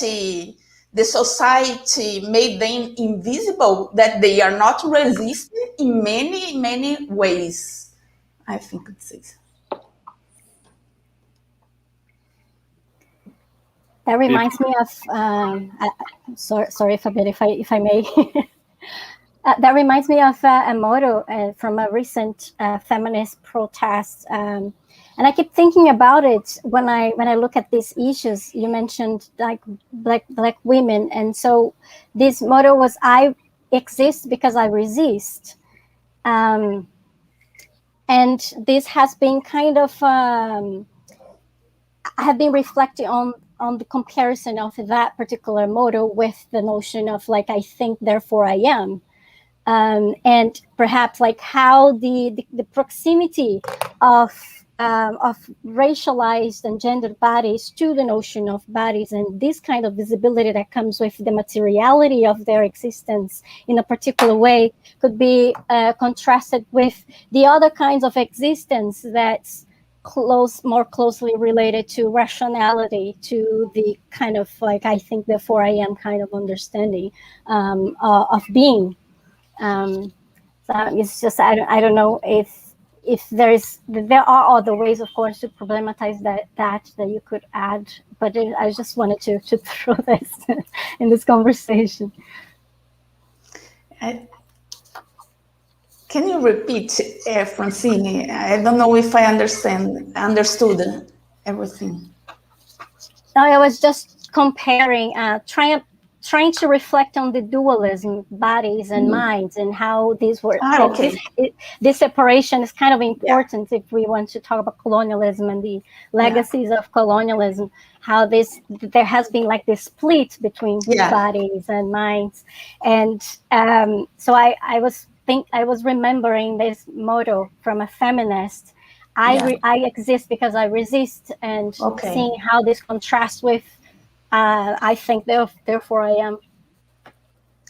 the society made them invisible, that they are not resisting in many ways. I think it's it. That reminds me of, sorry, Fabian, if I may. That reminds me of a motto from a recent feminist protest. And I keep thinking about it when I look at these issues. You mentioned like black women. And so this motto was, I exist because I resist. And this has been kind of, I have been reflecting on the comparison of that particular motto with the notion of like, I think, therefore I am. And perhaps like how the proximity of racialized and gendered bodies to the notion of bodies and this kind of visibility that comes with the materiality of their existence in a particular way could be contrasted with the other kinds of existence that's more closely related to rationality, to the kind of like, I think, therefore I am kind of understanding of being. So it's just, I don't know if there are other ways, of course, to problematize that you could add, but I just wanted to throw this in this conversation. Can you repeat, Francine? I don't know if I understood everything. No, I was just comparing, trying to reflect on the dualism, bodies and minds, and how these were. Okay. This separation is kind of important if we want to talk about colonialism and the legacies of colonialism. How there has been like this split between bodies and minds, and so I was remembering this motto from a feminist. I exist because I resist, and seeing how this contrasts with. I think, therefore, I am.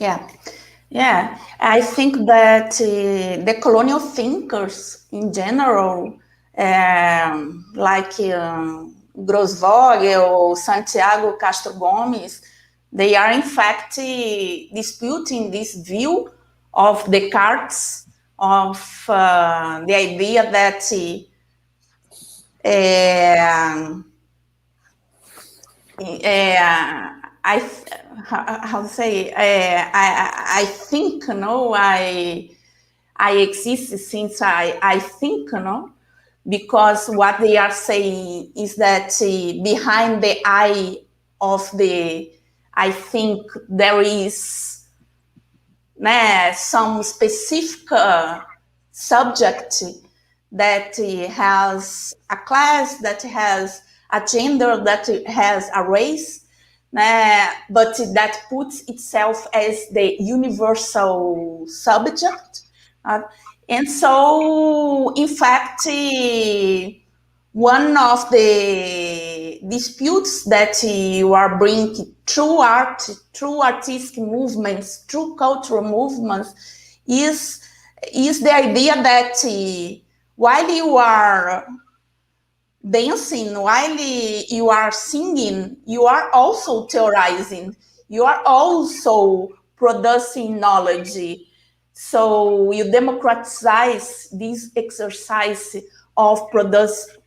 Yeah. I think that the colonial thinkers in general, like Grossvogel or Santiago Castro Gomes, they are in fact disputing this view of Descartes, of the idea that I think, I exist since I think, because what they are saying is that behind the I of the I think there is some specific subject that has a class, that has a gender, that has a race, but that puts itself as the universal subject. And so, in fact, one of the disputes that you are bringing through art, through artistic movements, through cultural movements, is the idea that while you are dancing, while you are singing, you are also theorizing, you are also producing knowledge. So you democratize this exercise of producing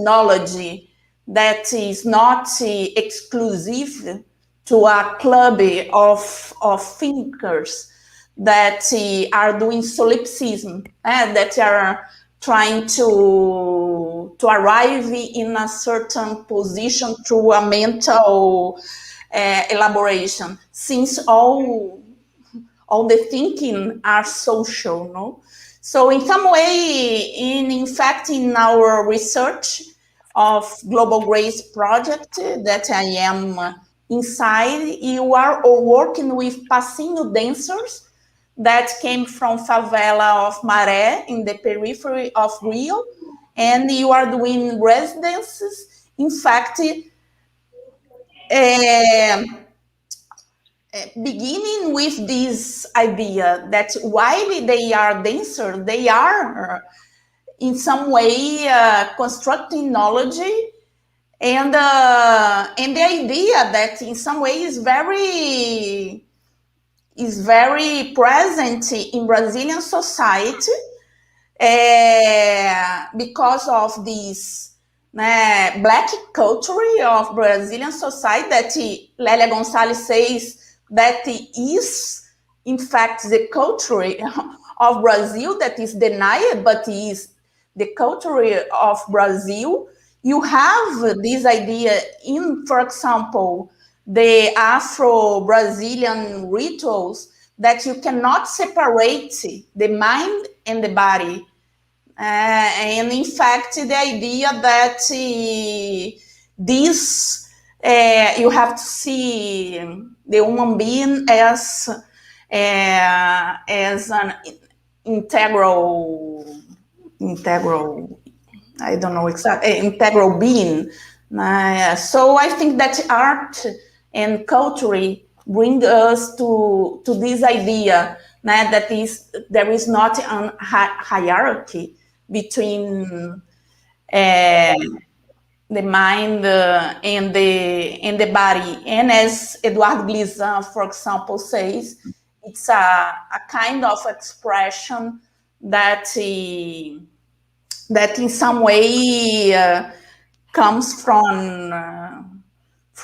knowledge that is not exclusive to a club of thinkers that are doing solipsism, that are trying to arrive in a certain position through a mental elaboration, since all the thinking are social, no? So in some way, in fact, in our research of Global Grace Project that I am inside, you are working with passinho dancers that came from favela of Maré in the periphery of Rio, and you are doing residences, in fact, beginning with this idea that while they are dancers, they are in some way constructing knowledge, and the idea that in some way is very present in Brazilian society because of this Black culture of Brazilian society that Lélia Gonçalves says that is, in fact, the culture of Brazil that is denied, but is the culture of Brazil. You have this idea in, for example, the Afro-Brazilian rituals that you cannot separate the mind and the body. And in fact, the idea that this, you have to see the human being as an integral, I don't know exactly, integral being. So I think that art and culture bring us to this idea that there is not a hierarchy between the mind and the body. And as Eduardo Glizan, for example, says, it's a kind of expression that in some way comes from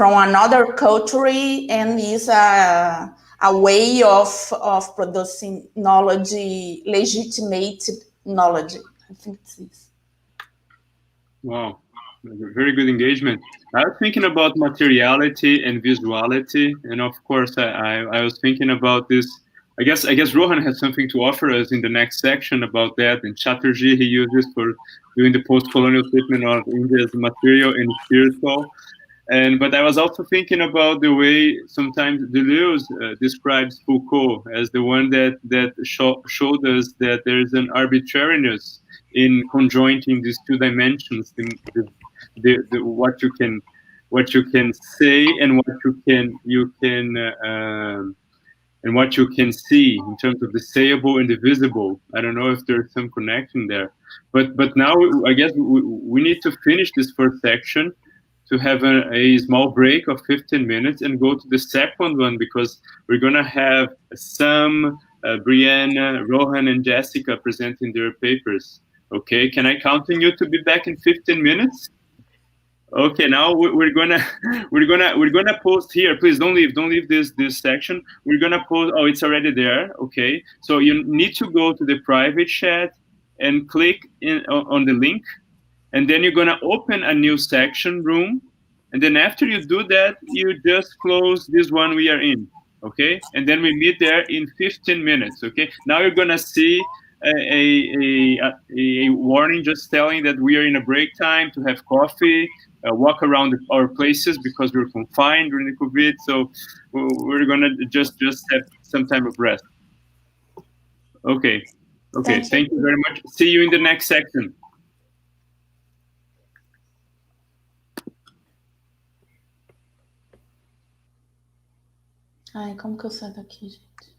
another culture and is a way of producing knowledge, legitimate knowledge. I think it's this. Wow, very good engagement. I was thinking about materiality and visuality, and of course, I was thinking about this. I guess Rohan has something to offer us in the next section about that. And Chatterjee he uses for doing the post-colonial treatment of India's material and spiritual. But I was also thinking about the way sometimes Deleuze describes Foucault as the one that showed us that there is an arbitrariness in conjoining these two dimensions, what you can say and what you can see in terms of the sayable and the visible. I don't know if there's some connection there, but now I guess we need to finish this first section to have a small break of 15 minutes and go to the second one, because we're going to have Sam, Brianna, Rohan, and Jessica presenting their papers. Okay, can I count on you to be back in 15 minutes? Okay, now we're gonna post here. Please don't leave this section. We're gonna post. Oh, it's already there. Okay, so you need to go to the private chat and click on the link, and then you're gonna open a new section room, and then after you do that, you just close this one we are in. Okay, and then we meet there in 15 minutes. Okay, now you're gonna see a warning just telling that we are in a break time to have coffee, walk around our places because we're confined during the COVID. So we're gonna just have some time of rest. Okay. Thank you very much. See you in the next section. Ai, como que eu saio daqui, gente?